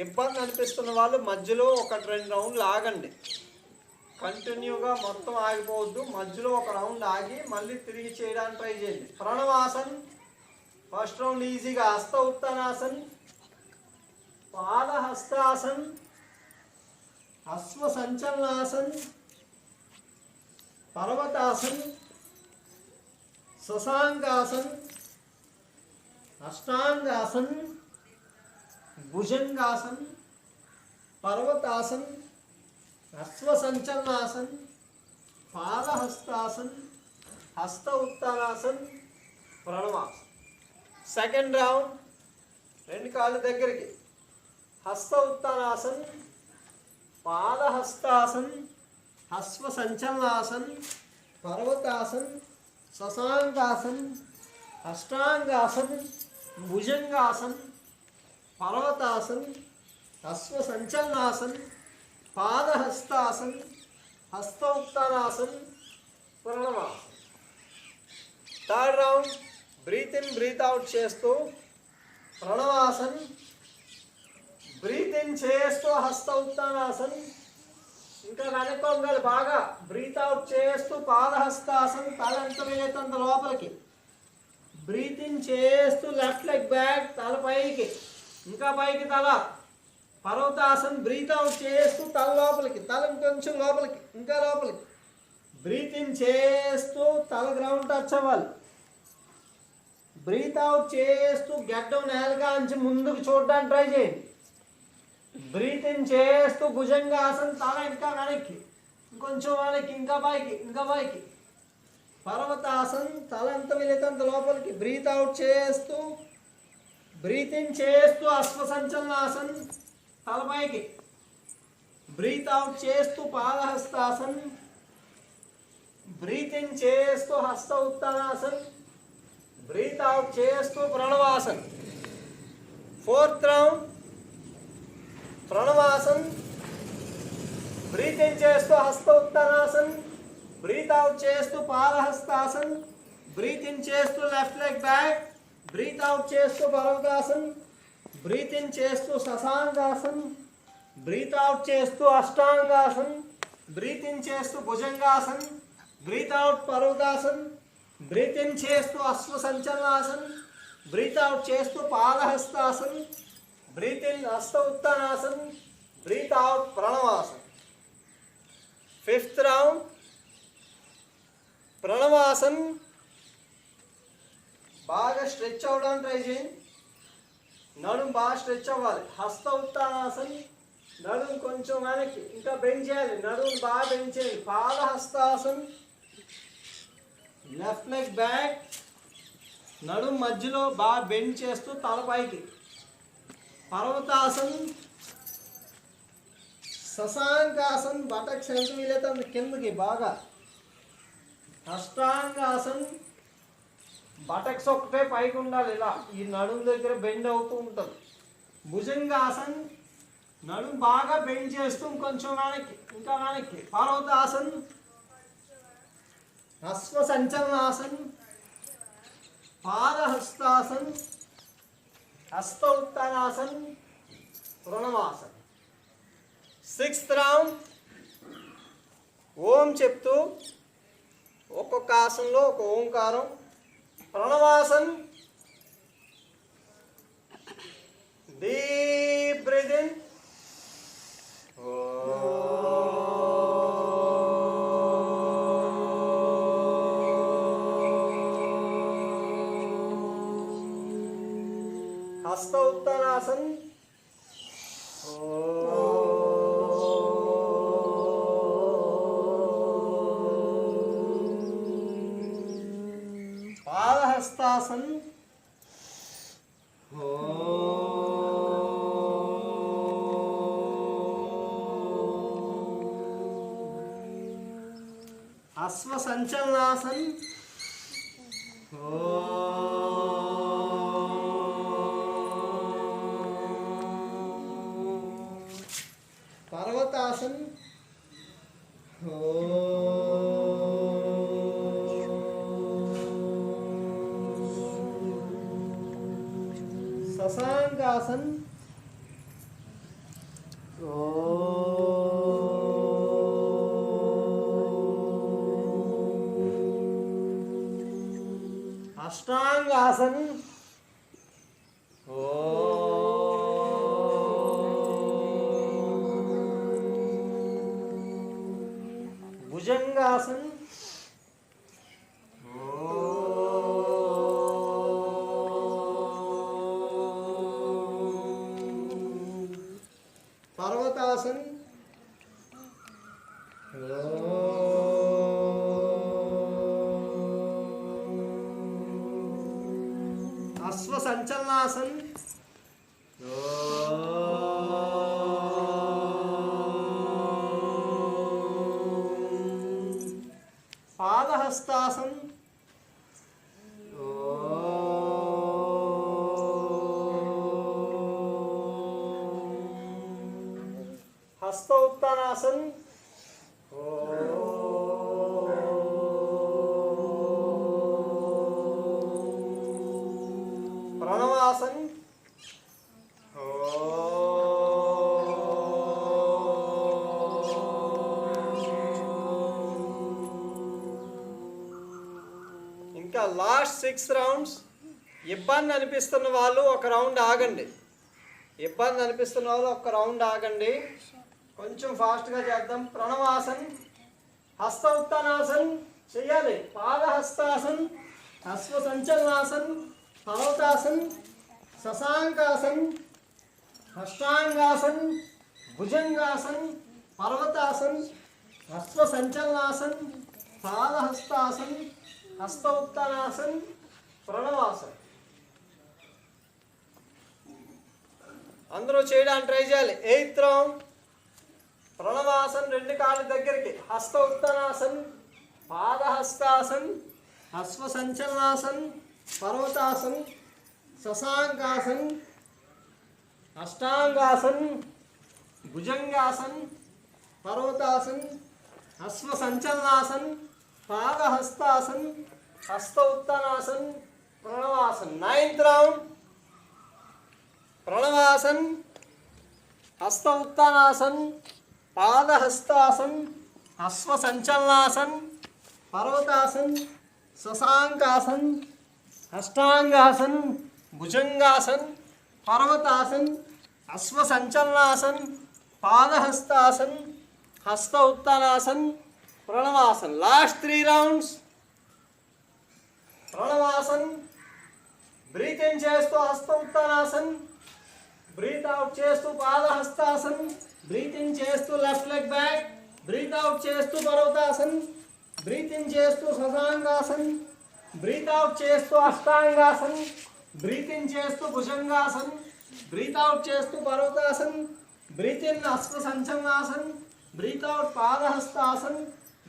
ఇబ్బంది అనిపిస్తున్న వాళ్ళు మధ్యలో 1-2 రౌండ్లు ఆగండి. కంటిన్యూగా మొత్తం ఆగిపోవద్దు. మధ్యలో 1 రౌండ్ ఆగి మళ్ళీ తిరిగి చేయడానికి ట్రై చేయండి. ప్రణవాసన్. ఫస్ట్ రౌండ్ ఈజీగా. హస్త ఉత్తానాసన్, పాద హస్తాసన్, అశ్వ సంచలనాసన్, పర్వతాసన్, శశాంకాసన్, అష్టాంగాసన్, భుజంగాసన్, పర్వతాసన్, అశ్వ సంచలనాసన్, పాదహస్తాసన్, హస్త ఉత్తానాసన్, ప్రణవాసన్. Second round. 2 కాళ్ళు దగ్గరికి. హస్త ఉత్తానాసన్, పాదహస్తాసన్, అశ్వ సంచలనాసన్, పర్వతాసన్, శశాంకాసన్, అష్టాంగాసన్, భుజంగాసన్, పర్వతాసన్, అశ్వ సంచలనాసన్, పాదహస్తాసన్, హస్త ఉత్తానాసన్, ప్రణవాసన్. Third round. Breath in breath out చేస్తూ ప్రణవాసన్. బ్రీత్ ఇన్ చేస్తూ హస్త ఉత్తానాసన్. ఇంకా వెనక్కి వంగాలి బాగా. బ్రీత్ అవుట్ చేస్తూ పాదహస్తాసన్. తల ఎంత వీలైతే అంత లోపలికి. బ్రీత్ ఇన్ చేస్తూ లెఫ్ట్ లెగ్ బ్యాక్, తల పైకి, ఇంకా పైకి తల. పర్వతాసన్. బ్రీత్ అవుట్ చేస్తూ తల లోపలికి, తల ఇంకొంచెం లోపలికి, ఇంకా లోపలికి. బ్రీత్ ఇన్ చేస్తూ తల గ్రౌండ్ టచ్ అవ్వాలి. బ్రీత్ అవుట్ చేస్తూ గడ్డం నేలగా అంచి ముందుకు చూడడానికి ట్రై చేయండి. బ్రీత్ ఇన్ చేస్తూ భుజంగాసన్. తల ఇంకా వెనక్కి, ఇంకొంచెం వెనక్కి, ఇంకా పైకి, ఇంకా పైకి. పర్వతాసన్. తల ఎంత వీలైతే అంత లోపలికి. బ్రీత్ అవుట్ చేస్తూ, బ్రీత్ ఇన్ చేస్తూ అశ్వసంచలనాసన్. తల పైకి. బ్రీత్ అవుట్ చేస్తూ పాదహస్తాసన్. బ్రీత్ ఇన్ చేస్తూ హస్త ఉత్తానాసన్. బ్రీత్ అవుట్ చేస్తూ ప్రణవాసన్. 4th రౌండ్ ప్రణవాసన్. బ్రీత్ ఇన్ చేస్తూ హస్త ఉత్తానాసన్. బ్రీత్ అవుట్ చేస్తూ పాదహస్తాసన్. బ్రీత్ ఇన్ చేస్తూ left leg back. Breath out చేస్తూ పర్వతాసన్. బ్రీత్ ఇన్ చేస్తూ శశాంకాసన్. బ్రీత్ అవుట్ చేస్తూ అష్టాంగాసన్. బ్రీత్ ఇన్ చేస్తూ భుజంగాసన్. బ్రీత్ అవుట్ పర్వతాసన్. బ్రీత్ ఇన్ చేస్తూ అశ్వసంచలనాసన్. బ్రీత్ అవుట్ చేస్తూ పాదహస్తాసన్. బ్రీత్ ఇన్ హస్త ఉత్తానాసన్. బ్రీత్ అవుట్ ప్రణవాసన్. 5th రౌండ్ ప్రణవాసన్. బాగా స్ట్రెచ్ అవ్వడానికి ట్రై చేయండి. నడుము బాగా స్ట్రెచ్ అవ్వాలి. హస్త ఉత్తానాసన్. నడుము కొంచెం వెనక్కి, ఇంకా బెండ్ చేయాలి. నడుము బాగా బెండ్ చేయాలి. పాదహస్తాసన్. Left leg back. నడుము మధ్యలో బాగా బెండ్ చేస్తూ తల పైకి. పర్వతాసన్. శశాంకాసన్. బటక్స్ ఎంత వీలైతే అంత కిందకి బాగా. అష్టాంగాసన్. బటక్స్ ఒక్కటే పైకి ఉండాలి. ఇలా ఈ నడుము దగ్గర బెండ్ అవుతూ ఉంటుంది. భుజంగాసన్. నడుము బాగా బెండ్ చేస్తూ కొంచెం వెనక్కి, ఇంకా వెనక్కి. పర్వతాసన్. అశ్వసంచలనాసన్. పాదహస్తాసన్. హస్త ఉత్తానాసన్. ప్రణవాసన్. 6th రౌండ్ ఓం చెప్తూ ఒక్కొక్క ఆసనంలో ఒక ఓంకారం. ప్రణవాసన్. Deep breath in. హస్త ఉత్తానాసన్. పాదహస్తాసన్. అశ్వసంచలనాసన్. పర్వతాసన్. శశాంకాసన్. అష్టాంగాసన్. భుజంగాసన్. పర్వతాసన్. అశ్వసంచలనాసన్. పాదహస్తాసన్. హస్త ఉత్తానాసన్. ప్రణవాసన్. ఇంకా లాస్ట్ 6 రౌండ్స్. ఇబ్బంది అనిపిస్తున్న వాళ్ళు ఒక రౌండ్ ఆగండి. ఇబ్బంది అనిపిస్తున్న వాళ్ళు ఒక రౌండ్ ఆగండి. కొంచెం ఫాస్ట్గా చేద్దాం. ప్రణవాసన్, హస్త ఉత్తానాసన్ చేయాలి. పాదహస్తాసన్, అశ్వ సంచలనాసన్, పర్వతాసన్, శశాంకాసన్, అష్టాంగాసన్, భుజంగాసన్, పర్వతాసన్, అశ్వ సంచలనాసన్, పాదహస్తాసన్, హస్త ఉత్తానాసన్, ప్రణవాసన్. అందరూ చేయడానికి ట్రై చేయాలి. 8th round. ప్రణవాసన్, 2 కాళ్ళ దగ్గరికి. హస్త ఉత్తానాసన్, పాదహస్తాసన్, అశ్వ సంచలనాసన్, పర్వతాసన్, శశాంకాసన్, అష్టాంగాసన్, భుజంగాసన్, పర్వతాసన్, అశ్వ సంచలనాసన్, పాదహస్తాసన్, హస్త ఉత్తానాసన్, ప్రణవాసన్. 9th round. ప్రణవాసన్, హస్త ఉత్తానాసన్, పాదహస్తాసన్, అశ్వ సంచలనాసన్, పర్వతాసన్, శశాంకాసన్, అష్టాంగాసన్, భుజంగాసన్, పర్వతాసన్, అశ్వ సంచలనాసన్, పాదహస్తాసన్, హస్త ఉత్తానాసన్, ప్రణవాసన్. Last 3 rounds. ప్రణవాసన్, బ్రీత్ ఇన్ చేస్తూ హస్త ఉత్తానాసన్, బ్రీత్ అవుట్ చేస్తూ పాదహస్తాసన్, బ్రీత్ ఇన్ చేస్తూ left leg back, breath out చేస్తూ పర్వతాసన్, బ్రీత్ ఇన్ చేస్తూ శశాంకాసన్, బ్రీత్ అవుట్ చేస్తూ అష్టాంగాసన్, బ్రీత్ ఇన్ చేస్తూ భుజంగాసన్, బ్రీత్ అవుట్ చేస్తూ పర్వతాసన్, బ్రీత్ ఇన్ అశ్వ సంచలనాసన్, బ్రీత్ అవుట్ పాదహస్తాసన్,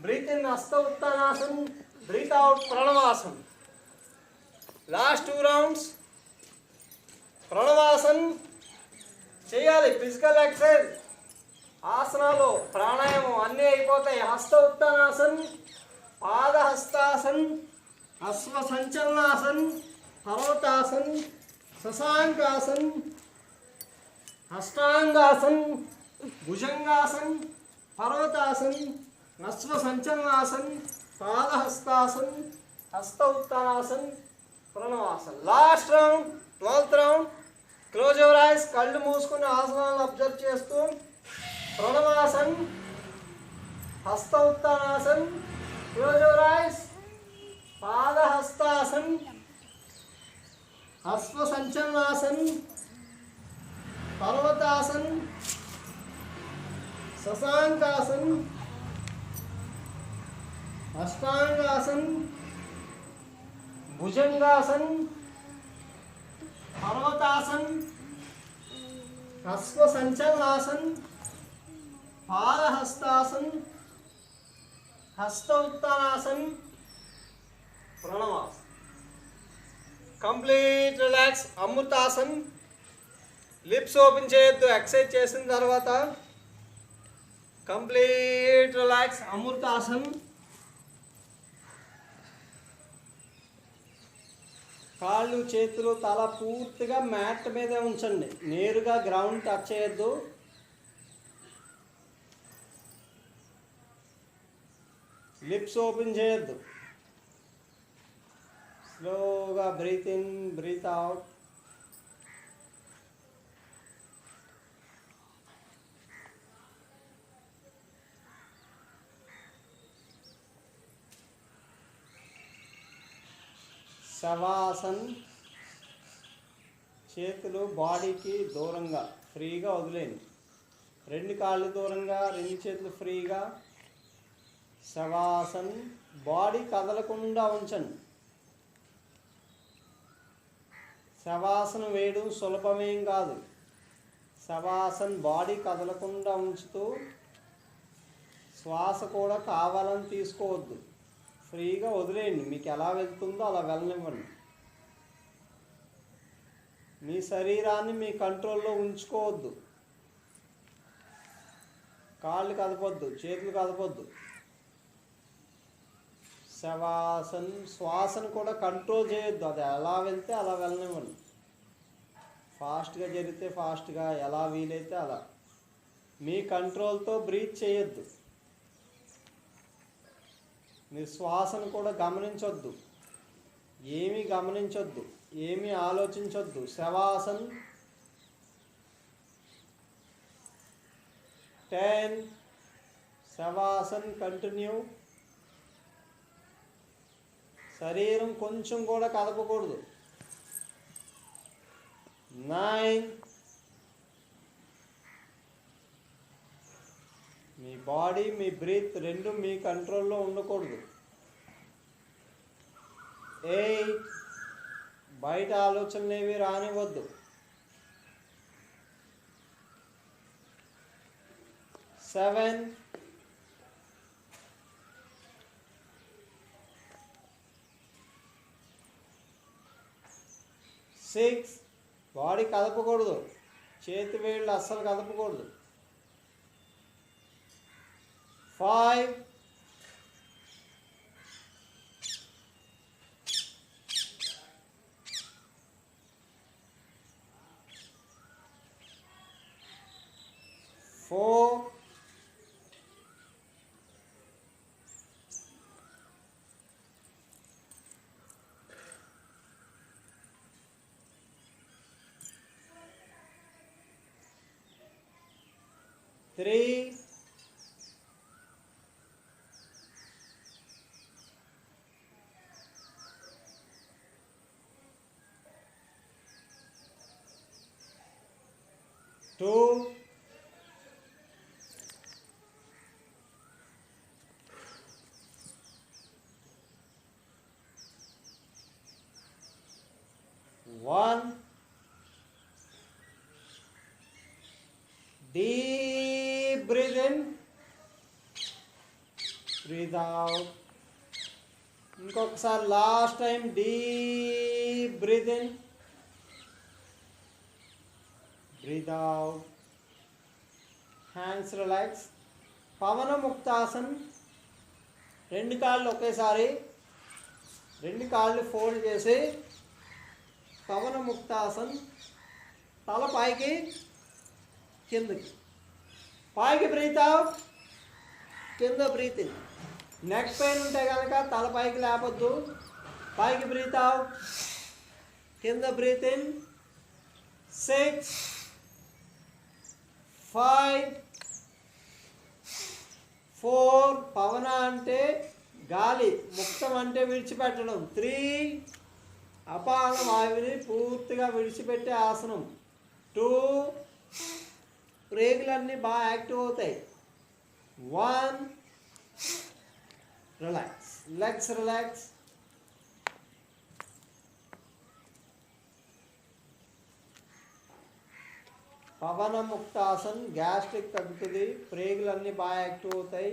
బ్రీత్ ఇన్ హస్త ఉత్తానాసన్, బ్రీత్ అవుట్ ప్రణవాసన్. Last 2 rounds. ప్రణవాసన్ చేయాలి. ఫిజికల్ ఎక్సర్సైజ్, ఆసనాలు, ప్రాణాయామం అన్నీ అయిపోతాయి. హస్త ఉత్తానాసన్, పాదహస్తాసన్, అశ్వ సంచలనాసన్, పర్వతాసన్, శశాంకాసన్, అష్టాంగాసన్, భుజంగాసన్, పర్వతాసన్, అశ్వ సంచలనాసన్, పాదహస్తాసన్, హస్త ఉత్తానాసన్, ప్రణవాసన్. Last round. 12th round. Close your eyes. కళ్ళు మూసుకుని ఆసనాలను అబ్జర్వ్ చేస్తూ ప్రణవాసన్, హస్త ఉత్తానాసన్, క్లోజ్ యువర్ ఐస్, పాదహస్తాసన్, అశ్వ సంచలనాసన్, పర్వతాసన్, శశాంకాసన్, అష్టాంగాసన్, భుజంగాసన్, పర్వతాసన్, అశ్వ సంచలనాసన్, పాదహస్తాసన్, హస్త ఉత్తానాసన్, ప్రణవాసన్. Complete relax. అమృతాసన్. లిప్స్ ఓపెన్ చేయొద్దు ఎక్సర్సైజ్ చేసిన తర్వాత. Complete relax. అమృతాసన్. కాళ్ళు, చేతులు, తల పూర్తిగా మ్యాట్ మీదే ఉంచండి. నేరుగా గ్రౌండ్ టచ్ చేయొద్దు. లిప్స్ ఓపెన్ చేయొద్దు. స్లోగా బ్రీత్ ఇన్, బ్రీత్ అవుట్. శవాసన్. చేతులు బాడీకి దూరంగా ఫ్రీగా వదిలేయండి. 2 కాళ్ళు దూరంగా, 2 చేతులు ఫ్రీగా. శవాసన్. బాడీ కదలకుండా ఉంచండి. శవాసనం వేయడం సులభమేం కాదు. శవాసన్ బాడీ కదలకుండా ఉంచుతూ శ్వాస కూడా కావాలని తీసుకోవద్దు. ఫ్రీగా వదిలేయండి. మీకు ఎలా వెళ్తుందో అలా వెళ్ళనివ్వండి. మీ శరీరాన్ని మీ కంట్రోల్లో ఉంచుకోవద్దు. కాళ్ళు కదపొద్దు, చేతులు కదపొద్దు. శవాసన్. శ్వాసను కూడా కంట్రోల్ చేయొద్దు. అది ఎలా వెళ్తే అలా వెళ్ళనివ్వండి. ఫాస్ట్గా జరిగితే ఫాస్ట్గా, ఎలా వీలైతే అలా. మీ కంట్రోల్తో బ్రీత్ చేయొద్దు. మీరు శ్వాసను కూడా గమనించొద్దు. ఏమీ గమనించొద్దు, ఏమీ ఆలోచించొద్దు. శవాసన్ 10. శవాసన్ కంటిన్యూ. శరీరం కొంచెం కూడా కదపకూడదు. 9. మీ బాడీ మీ బ్రీత్ రెండు మీ కంట్రోల్లో ఉండకూడదు. 8. బయట ఆలోచనలు ఏవి రానివ్వద్దు. 7. 6. బాడీ కదపకూడదు, చేతి వేళ్ళు అస్సలు కదపకూడదు. 5. 4. 3. 2. 1. Deep breathe in, breathe out. ఇంకొకసారి last time. Deep breath in, breath out. Hands relax. Pavan Muktasan. రెండు కాళ్ళు ఒకేసారి, రెండు కాళ్ళు ఫోల్డ్ చేసి పవన ముక్తాసన్. తల పైకి కిందకి, పైకి బ్రీత్ అవుట్, కింద బ్రీత్ ఇన్. నెక్ పెయిన్ ఉంటే కనుక తల పైకి లేపొద్దు, పైకి బ్రీత్ అవుట్, కింద బ్రీత్ ఇన్. 6. 5. 4. పవన అంటే గాలి, ముక్తం అంటే విడిచిపెట్టడం. 3. అపాన వాయువుని పూర్తిగా విడిచిపెట్టే ఆసనం. 2. ప్రేగులన్నీ బాగా యాక్టివ్ అవుతాయి. 1. Relax, legs relax. Pavan ముక్తాసన్. Gastric తగ్గుతుంది, ప్రేగులన్నీ బాగా యాక్టివ్ అవుతాయి,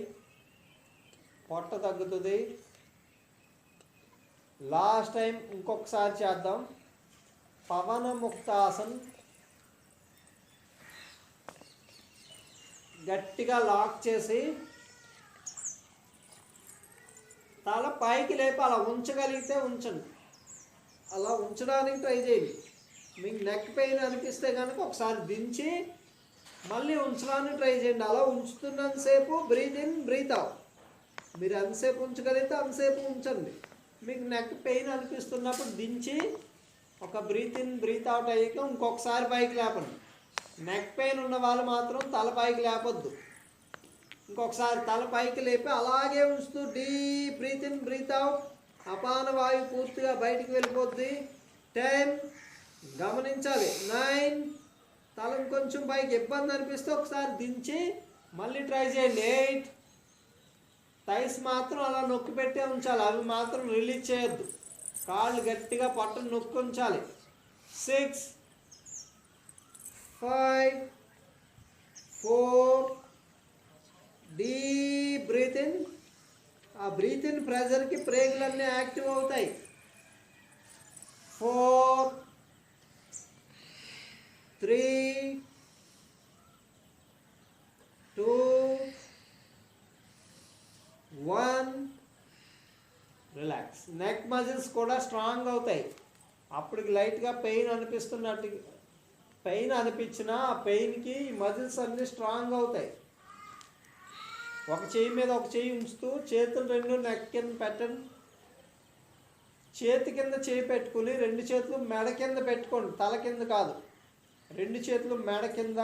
పొట్ట తగ్గుతుంది. లాస్ట్ టైం ఇంకొకసారి చేద్దాం. పవన ముక్తాసన్. గట్టిగా లాక్ చేసి తల పైకి లేపి అలా ఉంచగలిగితే ఉంచండి, అలా ఉంచడానికి ట్రై చేయండి. మీకు నెక్ పెయిన్ అనిపిస్తే కనుక ఒకసారి దించి మళ్ళీ ఉంచడానికి ట్రై చేయండి. అలా ఉంచుతున్నంతసేపు బ్రీత్ ఇన్, బ్రీత్ అవుట్. మీరు ఎంతసేపు ఉంచగలిగితే అంతసేపు ఉంచండి. మీకు నెక్ పెయిన్ అనిపిస్తున్నప్పుడు దించి ఒక బ్రీత్ ఇన్, బ్రీత్ అవుట్ అయ్యాక ఇంకొకసారి పైకి లేపండి. నెక్ పెయిన్ ఉన్న వాళ్ళు మాత్రం తల పైకి లేపొద్దు. ఇంకొకసారి తల పైకి లేపి అలాగే ఉంచుతూ deep breath in, breath out. అపాన వాయువు పూర్తిగా బయటికి వెళ్ళిపోద్ది. 10. గమనించాలి. 9. తల కొంచెం పైకి ఇబ్బంది అనిపిస్తే ఒకసారి దించి మళ్ళీ ట్రై చేయండి. 8. థైస్ మాత్రం అలా నొక్కి పెట్టే ఉంచాలి, అవి మాత్రం రిలీజ్ చేయొద్దు. కాళ్ళు గట్టిగా పట్టును నొక్కి ఉంచాలి. 6. 5. 4. Deep breath in. ఆ బ్రీత్ ఇన్ ప్రెజర్కి ప్రేగులన్నీ యాక్టివ్ అవుతాయి. 4. 3. 2. 1. రిలాక్స్. నెక్ మజిల్స్ కూడా స్ట్రాంగ్ అవుతాయి. అప్పటికి లైట్గా పెయిన్ అనిపిస్తున్నట్టు, పెయిన్ అనిపించినా ఆ పెయిన్కి మజిల్స్ అన్నీ స్ట్రాంగ్ అవుతాయి. ఒక చెయ్యి మీద ఒక చెయ్యి ఉంచుతూ చేతులు రెండు నెక్ కింద పెట్టండి. చేతి కింద చేయి పెట్టుకుని 2 చేతులు మెడ కింద పెట్టుకోండి, తల కింద కాదు. 2 చేతులు మెడ కింద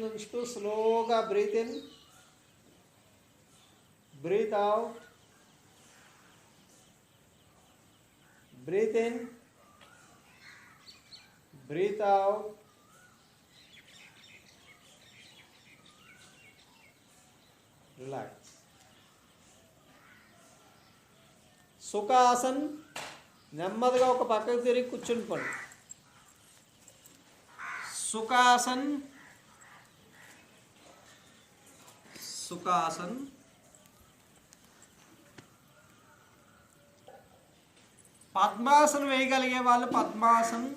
ఉంచుతూ స్లోగా breath in, breath out, breath in, breath out. Relax. సుఖాసన్, నెమ్మదిగా ఒక పక్కకు తిరిగి కూర్చుని పడు. సుఖాసన్, సుఖాసన్. పద్మాసనం వేయగలిగే వాళ్ళు పద్మాసన్,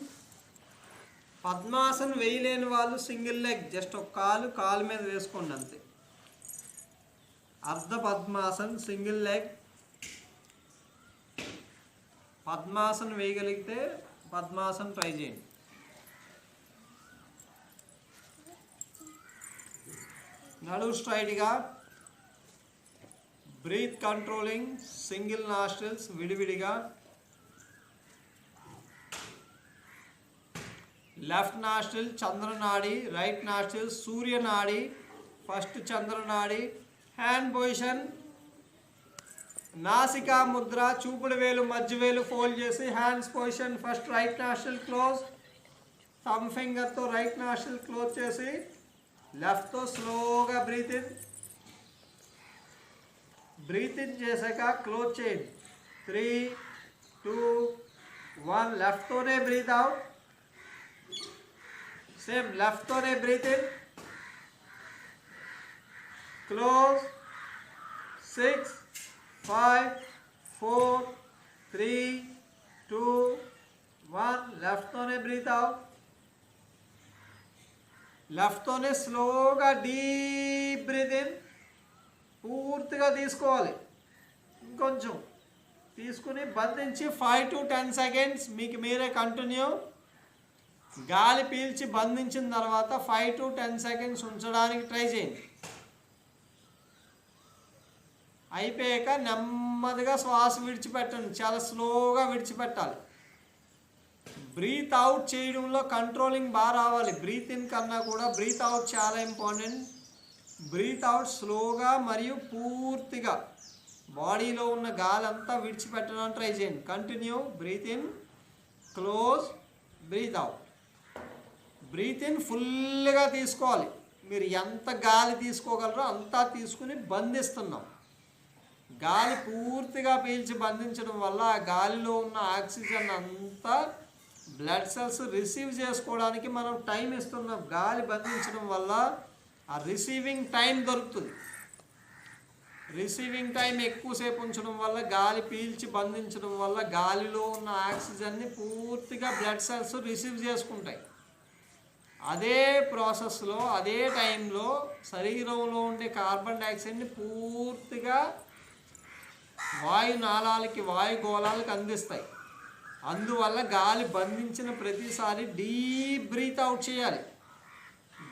పద్మాసనం వేయలేని వాళ్ళు సింగిల్ లెగ్, జస్ట్ ఒక కాలు మీద వేసుకోండి అంతే. అర్ధ పద్మాసన్, సింగిల్ లెగ్. పద్మాసనం వేయగలిగితే పద్మాసనం ట్రై చేయండి. నడుము స్ట్రైట్గా, బ్రీత్ కంట్రోలింగ్, సింగిల్ నాస్ట్రిల్స్ విడివిడిగా. లెఫ్ట్ నాస్ట్రిల్ చంద్రనాడి, రైట్ నాస్ట్రిల్ సూర్యనాడి. ఫస్ట్ చంద్రనాడి. హ్యాండ్ పొజిషన్, నాసికా ముద్ర, చూపుడు వేలు మధ్య వేలు ఫోల్డ్ చేసి hands position. First right nostril close, thumb ఫింగర్తో రైట్ నాస్ట్రిల్ క్లోజ్ చేసి లెఫ్ట్తో స్లోగా బ్రీత్ ఇన్, బ్రీత్ ఇన్ చేశాక క్లోజ్ చేయండి. 3, 2, 1. లెఫ్ట్తోనే బ్రీత్ అవుట్, సేమ్ లెఫ్ట్తోనే బ్రీత్ ఇన్, క్లోజ్. 6, 5, 4, 3, 2, 1. లెఫ్ట్తోనే బ్రీత్ అవుట్, లెఫ్ట్తోనే స్లోగా డీప్ బ్రీత్ ఇన్. పూర్తిగా తీసుకోవాలి, ఇంకొంచెం తీసుకుని బంధించి 5 to 10 seconds మీకు మీరే కంటిన్యూ. గాలి పీల్చి బంధించిన తర్వాత 5 to 10 seconds ఉంచడానికి ట్రై చేయండి. అయిపోయాక నెమ్మదిగా శ్వాస విడిచిపెట్టండి, చాలా స్లోగా విడిచిపెట్టాలి. బ్రీత్ అవుట్ చేయడంలో కంట్రోలింగ్ బాగా రావాలి. బ్రీత్ ఇన్ కన్నా కూడా బ్రీత్ అవుట్ చాలా ఇంపార్టెంట్. బ్రీత్ అవుట్ స్లోగా మరియు పూర్తిగా బాడీలో ఉన్న గాలి అంతా విడిచిపెట్టడానికి ట్రై చేయండి. Continue. Breath in, close, breath out. Breath in ఫుల్గా తీసుకోవాలి. మీరు ఎంత గాలి తీసుకోగలరో అంతా తీసుకుని బంధిస్తున్నాం. గాలి పూర్తిగా పీల్చి బంధించడం వల్ల ఆ గాలిలో ఉన్న ఆక్సిజన్ అంతా బ్లడ్ సెల్స్ రిసీవ్ చేసుకోవడానికి మనం టైం ఇస్తున్నాం. గాలి బంధించడం వల్ల ఆ రిసీవింగ్ టైం దొరుకుతుంది. రిసీవింగ్ టైం ఎక్కువసేపు ఉంచడం వల్ల, గాలి పీల్చి బంధించడం వల్ల గాలిలో ఉన్న ఆక్సిజన్ని పూర్తిగా బ్లడ్ సెల్స్ రిసీవ్ చేసుకుంటాయి. అదే ప్రాసెస్లో అదే టైంలో శరీరంలో ఉండే కార్బన్ డైఆక్సైడ్ని పూర్తిగా వాయు నాళాలకి, వాయు గోళాలకు అందిస్తాయి. అందువల్ల గాలి బంధించిన ప్రతిసారి డీప్ బ్రీత్ అవుట్ చేయాలి.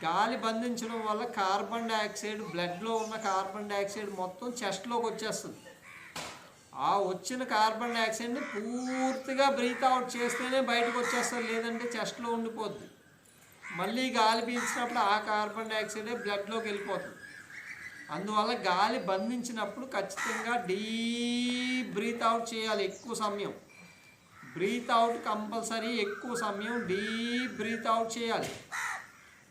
గాలి బంధించడం వల్ల కార్బన్ డైఆక్సైడ్, బ్లడ్లో ఉన్న కార్బన్ డైఆక్సైడ్ మొత్తం చెస్ట్లోకి వచ్చేస్తుంది. ఆ వచ్చిన కార్బన్ డైఆక్సైడ్ని పూర్తిగా బ్రీత్ అవుట్ చేస్తేనే బయటకు వచ్చేస్తుంది, లేదంటే చెస్ట్లో ఉండిపోద్ది. మళ్ళీ గాలి పీల్చినప్పుడు ఆ కార్బన్ డైఆక్సైడే బ్లడ్లోకి వెళ్ళిపోతుంది. అందువల్ల గాలి బంధించినప్పుడు ఖచ్చితంగా డీప్ బ్రీత్ అవుట్ చేయాలి. ఎక్కువ సమయం బ్రీత్ అవుట్ కంపల్సరీ, ఎక్కువ సమయం డీప్ బ్రీత్ అవుట్ చేయాలి.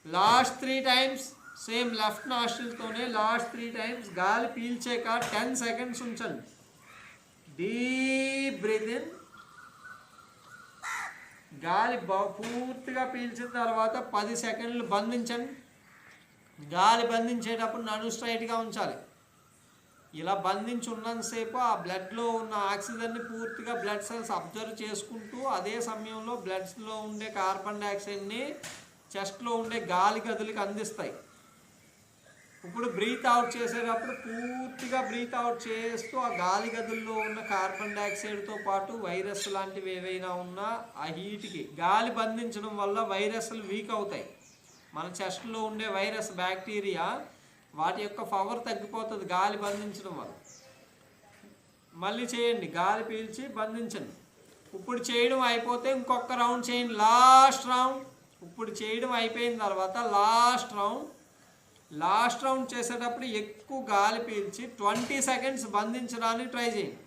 లాస్ట్ 3 times సేమ్ లెఫ్ట్ నాస్ట్రిల్తోనే లాస్ట్ 3 times గాలి పీల్చాక 10 seconds ఉంచండి. డీప్ బ్రీత్ ఇన్, గాలి పూర్తిగా పీల్చిన తర్వాత 10 seconds బంధించండి. గాలి బంధించేటప్పుడు నడుము స్ట్రైట్గా ఉంచాలి. ఇలా బంధించి ఉన్నంతసేపు ఆ బ్లడ్లో ఉన్న ఆక్సిజన్ని పూర్తిగా బ్లడ్ సెల్స్ అబ్జర్వ్ చేసుకుంటూ అదే సమయంలో బ్లడ్స్లో ఉండే కార్బన్ డైఆక్సైడ్ని చెస్ట్లో ఉండే గాలి గదులకి అందిస్తాయి. ఇప్పుడు బ్రీత్ అవుట్ చేసేటప్పుడు పూర్తిగా బ్రీత్ అవుట్ చేస్తూ ఆ గాలి గదుల్లో ఉన్న కార్బన్ డైఆక్సైడ్తో పాటు వైరస్ లాంటివి ఏవైనా ఉన్నా ఆ హీట్కి గాలి బంధించడం వల్ల వైరస్లు వీక్ అవుతాయి. మన చెస్ట్లో ఉండే వైరస్, బ్యాక్టీరియా వాటి యొక్క పవర్ తగ్గిపోతుంది గాలి బంధించడం వల్ల. మళ్ళీ చేయండి, గాలి పీల్చి బంధించండి. ఇప్పుడు చేయడం అయిపోతే ఇంకొక రౌండ్ చేయండి, లాస్ట్ రౌండ్. ఇప్పుడు చేయడం అయిపోయిన తర్వాత లాస్ట్ రౌండ్ చేసేటప్పుడు ఎక్కువ గాలి పీల్చి 20 సెకండ్స్ బంధించడానికి ట్రై చేయండి.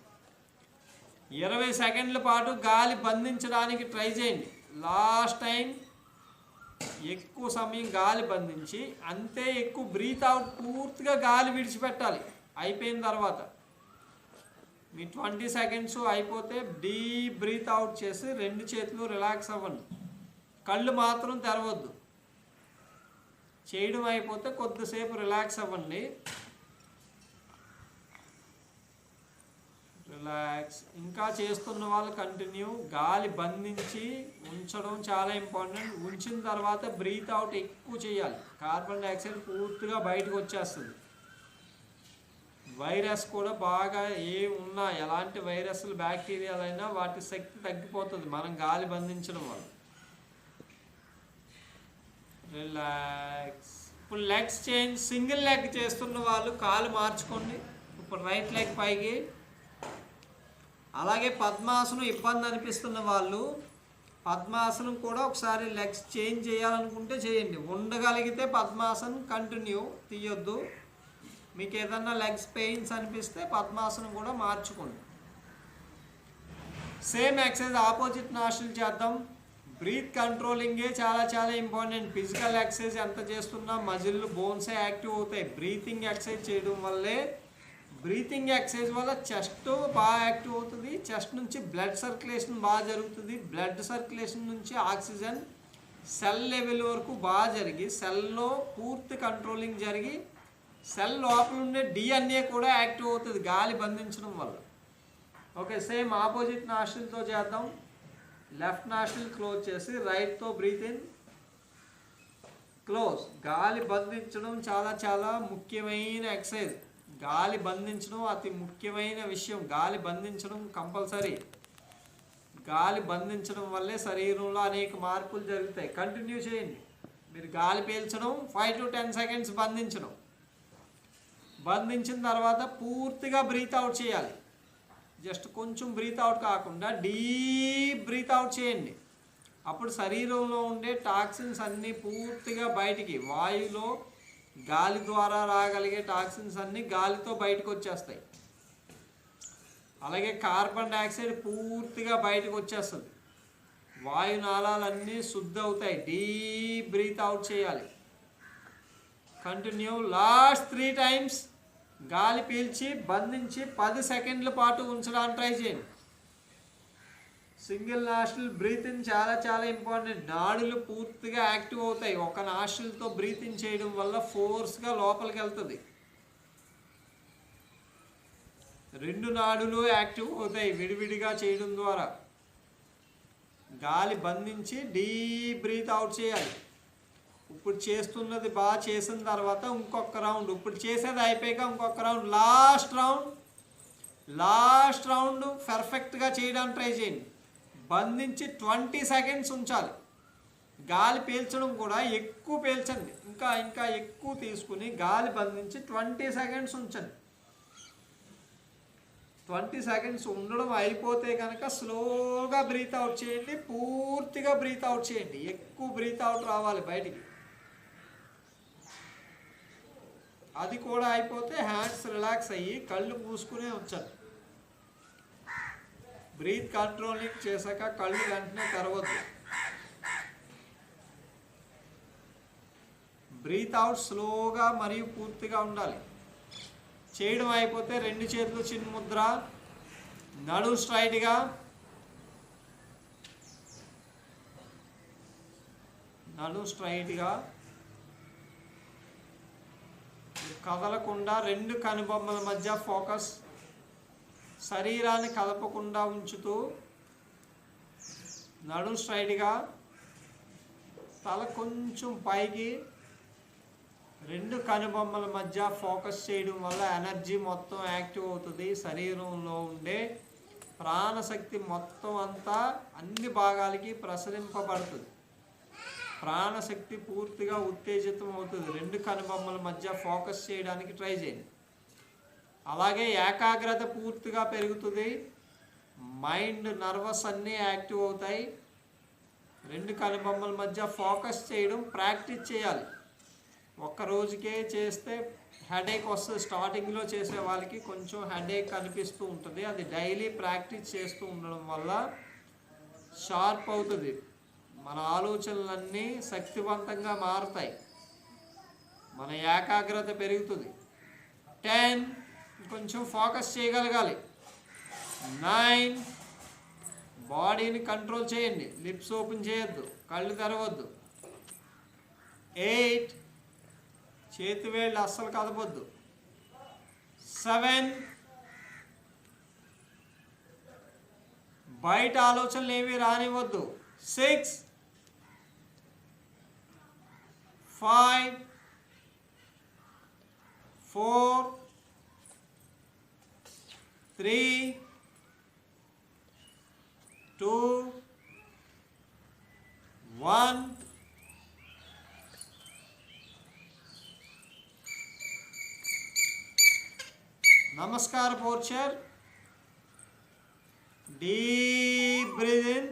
20 సెకండ్ల పాటు గాలి బంధించడానికి ట్రై చేయండి. లాస్ట్ టైం ఎక్కువ సమయం గాలి బంధించి అంతే ఎక్కువ బ్రీత్ అవుట్, పూర్తిగా గాలి విడిచిపెట్టాలి. అయిపోయిన తర్వాత మీ 20 సెకండ్స్ అయిపోతే డీప్ బ్రీత్ అవుట్ చేసి 2 చేతులు రిలాక్స్ అవ్వండి. కళ్ళు మాత్రం తెరవద్దు. చేయడం అయిపోతే కొద్దిసేపు రిలాక్స్ అవ్వండి. రిలాక్స్. ఇంకా చేస్తున్న వాళ్ళు కంటిన్యూ. గాలి బంధించి ఉంచడం చాలా ఇంపార్టెంట్. ఉంచిన తర్వాత బ్రీత్ అవుట్ ఎక్కువ చేయాలి. కార్బన్ డైఆక్సైడ్ పూర్తిగా బయటకు వచ్చేస్తుంది. వైరస్ కూడా బాగా ఉన్నా, ఎలాంటి వైరస్లు బ్యాక్టీరియాలైనా వాటి శక్తి తగ్గిపోతుంది మనం గాలి బంధించడం వల్ల. రిలాక్స్. ఇప్పుడు లెగ్స్ చేంజ్. సింగిల్ లెగ్ చేస్తున్న వాళ్ళు కాలు మార్చుకోండి. ఇప్పుడు రైట్ లెగ్ పైకి. అలాగే పద్మాసనం ఇబ్బంది అనిపిస్తున్న వాళ్ళు పద్మాసనం కూడా ఒకసారి లెగ్స్ చేంజ్ చేయాలనుకుంటే చేయండి. ఉండగలిగితే పద్మాసనం కంటిన్యూ, తీయొద్దు. మీకు ఏదన్నా లెగ్స్ పెయిన్స్ అనిపిస్తే పద్మాసనం కూడా మార్చుకోండి. సేమ్ ఎక్సర్సైజ్ ఆపోజిట్ నాస్ట్రిల్ చేద్దాం. బ్రీత్ కంట్రోలింగే చాలా చాలా ఇంపార్టెంట్. ఫిజికల్ ఎక్సర్సైజ్ ఎంత చేస్తున్నా మజిల్ బోన్సే యాక్టివ్ అవుతాయి. బ్రీతింగ్ ఎక్సర్సైజ్ చేయడం వల్లే, బ్రీతింగ్ ఎక్సర్సైజ్ వల్ల చెస్ట్ బాగా యాక్టివ్ అవుతుంది. చెస్ట్ నుంచి బ్లడ్ సర్క్యులేషన్ బాగా జరుగుతుంది. బ్లడ్ సర్క్యులేషన్ నుంచి ఆక్సిజన్ సెల్ లెవెల్ వరకు బాగా జరిగి సెల్లో పూర్తి కంట్రోలింగ్ జరిగి సెల్ లోపల ఉండే డిఎన్ఏ కూడా యాక్టివ్ అవుతుంది గాలి బంధించడం వల్ల. ఓకే, సేమ్ ఆపోజిట్ నాస్ట్రిల్తో చేద్దాం. లెఫ్ట్ నాస్ట్రిల్ క్లోజ్ చేసి రైట్తో బ్రీత్ ఇన్, క్లోజ్. గాలి బంధించడం చాలా చాలా ముఖ్యమైన ఎక్సర్సైజ్. గాలి బంధించడం అతి ముఖ్యమైన విషయం. గాలి బంధించడం కంపల్సరీ. గాలి బంధించడం వల్లే శరీరంలో అనేక మార్పులు జరుగుతాయి. కంటిన్యూ చేయండి. మీరు గాలి పీల్చడం 5 to 10 సెకండ్స్ బంధించడం. బంధించిన తర్వాత పూర్తిగా బ్రీత్ అవుట్ చేయాలి. జస్ట్ కొంచెం బ్రీత్ అవుట్ కాకుండా డీప్ బ్రీత్ అవుట్ చేయండి. అప్పుడు శరీరంలో ఉండే టాక్సిన్స్ అన్నీ పూర్తిగా బయటికి, వాయువులో గాలి ద్వారా రాగలిగే టాక్సిన్స్ అన్నీ గాలితో బయటకు వచ్చేస్తాయి. అలాగే కార్బన్ డైఆక్సైడ్ పూర్తిగా బయటకు వచ్చేస్తుంది. వాయునాళాలన్నీ శుద్ధి అవుతాయి. డీప్ బ్రీత్ అవుట్ చేయాలి. కంటిన్యూ. లాస్ట్ 3 టైమ్స్ గాలి పీల్చి బంధించి 10 సెకండ్ల పాటు ఉంచడానికి ట్రై చేయండి. సింగిల్ నాస్ట్రిల్ బ్రీత్ ఇన్ చాలా చాలా ఇంపార్టెంట్. నాడులు పూర్తిగా యాక్టివ్ అవుతాయి. ఒక నాస్ట్రిల్తో బ్రీత్ ఇన్ చేయడం వల్ల ఫోర్స్గా లోపలికి వెళ్తుంది. 2 నాడులు యాక్టివ్ అవుతాయి విడివిడిగా చేయడం ద్వారా. గాలి బంధించి డీప్ బ్రీత్ అవుట్ చేయాలి. ఇప్పుడు చేస్తున్నది బాగా చేసిన తర్వాత ఇంకొక రౌండ్. ఇప్పుడు చేసేది అయిపోయాక ఇంకొక రౌండ్, లాస్ట్ రౌండ్ పర్ఫెక్ట్గా చేయడానికి ట్రై చేయండి. బంధించి 20 సెకండ్స్ ఉంచాలి. గాలి పీల్చడం కూడా ఎక్కువ పీల్చండి. ఇంకా ఎక్కువ తీసుకుని గాలి బంధించి 20 సెకండ్స్ ఉంచండి. 20 సెకండ్స్ ఉండడం అయిపోతే కనుక స్లోగా బ్రీత్ అవుట్ చేయండి. పూర్తిగా బ్రీత్ అవుట్ చేయండి. ఎక్కువ బ్రీత్ అవుట్ రావాలి బయటికి. అది కూడా అయిపోతే హ్యాండ్స్ రిలాక్స్ అయ్యి కళ్ళు మూసుకునే ఉంచండి. బ్రీత్ కంట్రోలింగ్ చేశాక కళ్ళు వెంటనే తెరవద్దు. బ్రీత్ అవుట్ స్లోగా మరియు పూర్తిగా ఉండాలి. చేయడం అయిపోతే 2 చేతులు చిన్న ముద్ర, నడుము స్ట్రైట్గా, కదలకుండా 2 కనుబొమ్మల మధ్య ఫోకస్. శరీరాన్ని కదపకుండా ఉంచుతూ నడుము స్ట్రైట్గా, తల కొంచెం పైకి, 2 కనుబొమ్మల మధ్య ఫోకస్ చేయడం వల్ల ఎనర్జీ మొత్తం యాక్టివ్ అవుతుంది. శరీరంలో ఉండే ప్రాణశక్తి మొత్తం అంతా అన్ని భాగాలకి ప్రసరింపబడుతుంది. ప్రాణశక్తి పూర్తిగా ఉత్తేజితం అవుతుంది. 2 కనుబొమ్మల మధ్య ఫోకస్ చేయడానికి ట్రై చేయండి. అలాగే ఏకాగ్రత పూర్తిగా పెరుగుతుంది, మైండ్ నర్వస్ అన్నీ యాక్టివ్ అవుతాయి. రెండు కనుబొమ్మల మధ్య ఫోకస్ చేయడం ప్రాక్టీస్ చేయాలి. ఒక్క రోజుకే చేస్తే హెడేక్ వస్తుంది. స్టార్టింగ్లో చేసే వాళ్ళకి కొంచెం హెడేక్ అనిపిస్తూ ఉంటుంది. అది డైలీ ప్రాక్టీస్ చేస్తూ ఉండడం వల్ల షార్ప్ అవుతుంది. మన ఆలోచనలన్నీ శక్తివంతంగా మారుతాయి, మన ఏకాగ్రత పెరుగుతుంది. 10 కొంచెం ఫోకస్ చేయగలగాలి. 9 బాడీని కంట్రోల్ చేయండి, లిప్స్ ఓపెన్ చేయొద్దు, కళ్ళు తెరవద్దు. 8 చేతి వేళ్ళు అస్సలు కదపొద్దు. 7 బయట ఆలోచనలు ఏమీ రానివ్వద్దు. 6 5 4 3 2 1 नमस्कार posture. Deep breath in.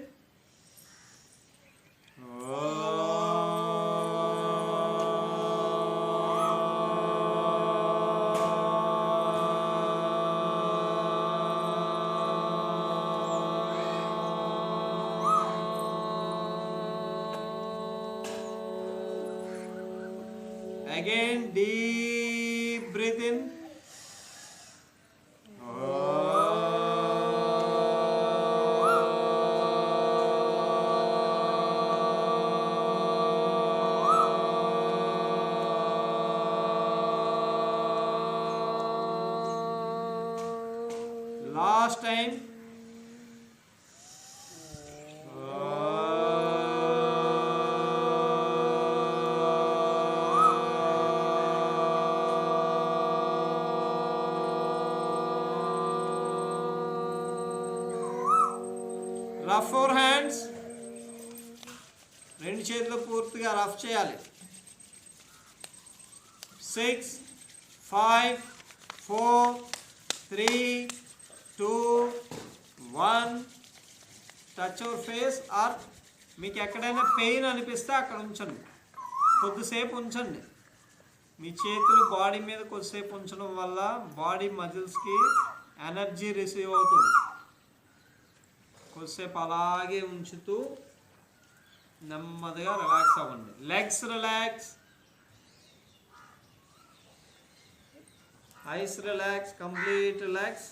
Again deep breath in. Last time. రఫ్ ఫోర్ హ్యాండ్స్. రెండు చేతులు పూర్తిగా రఫ్ చేయాలి. 6 5 4 3 2 1 టచ్ యువర్ ఫేస్. ఆర్ మీకు ఎక్కడైనా పెయిన్ అనిపిస్తే అక్కడ ఉంచండి, కొద్దిసేపు ఉంచండి. మీ చేతులు బాడీ మీద కొద్దిసేపు ఉంచడం వల్ల బాడీ మజిల్స్కి ఎనర్జీ రిసీవ్ అవుతుంది. కొద్దిసేపు అలాగే ఉంచుతూ నెమ్మదిగా రిలాక్స్ అవ్వండి. Legs relax, ice relax, complete relax.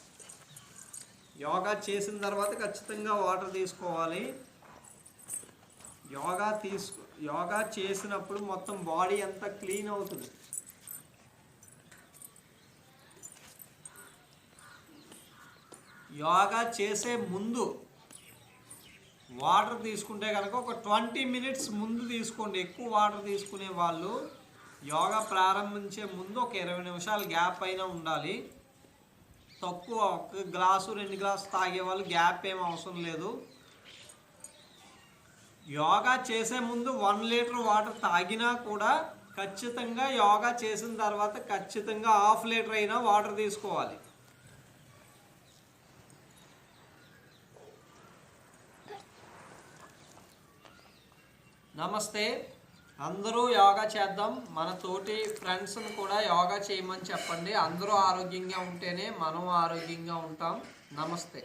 Yoga చేసిన తర్వాత ఖచ్చితంగా వాటర్ తీసుకోవాలి. యోగా చేసినప్పుడు మొత్తం బాడీ అంతా క్లీన్ అవుతుంది. యోగా చేసే ముందు వాటర్ తీసుకుంటే కనుక ఒక 20 మినిట్స్ ముందు తీసుకోండి. ఎక్కువ వాటర్ తీసుకునే వాళ్ళు యోగా ప్రారంభించే ముందు ఒక 20 నిమిషాలు గ్యాప్ అయినా ఉండాలి. తక్కువ 1 గ్లాసు 2 గ్లాసు తాగే వాళ్ళు గ్యాప్ ఏం అవసరం లేదు. యోగా చేసే ముందు 1 లీటర్ వాటర్ తాగినా కూడా ఖచ్చితంగా యోగా చేసిన తర్వాత ఖచ్చితంగా 1/2 లీటర్ అయినా వాటర్ తీసుకోవాలి. నమస్తే. అందరూ యోగా చేద్దాం. మన తోటి ఫ్రెండ్స్ని కూడా యోగా చేయమని చెప్పండి. అందరూ ఆరోగ్యంగా ఉంటేనే మనం ఆరోగ్యంగా ఉంటాం. నమస్తే.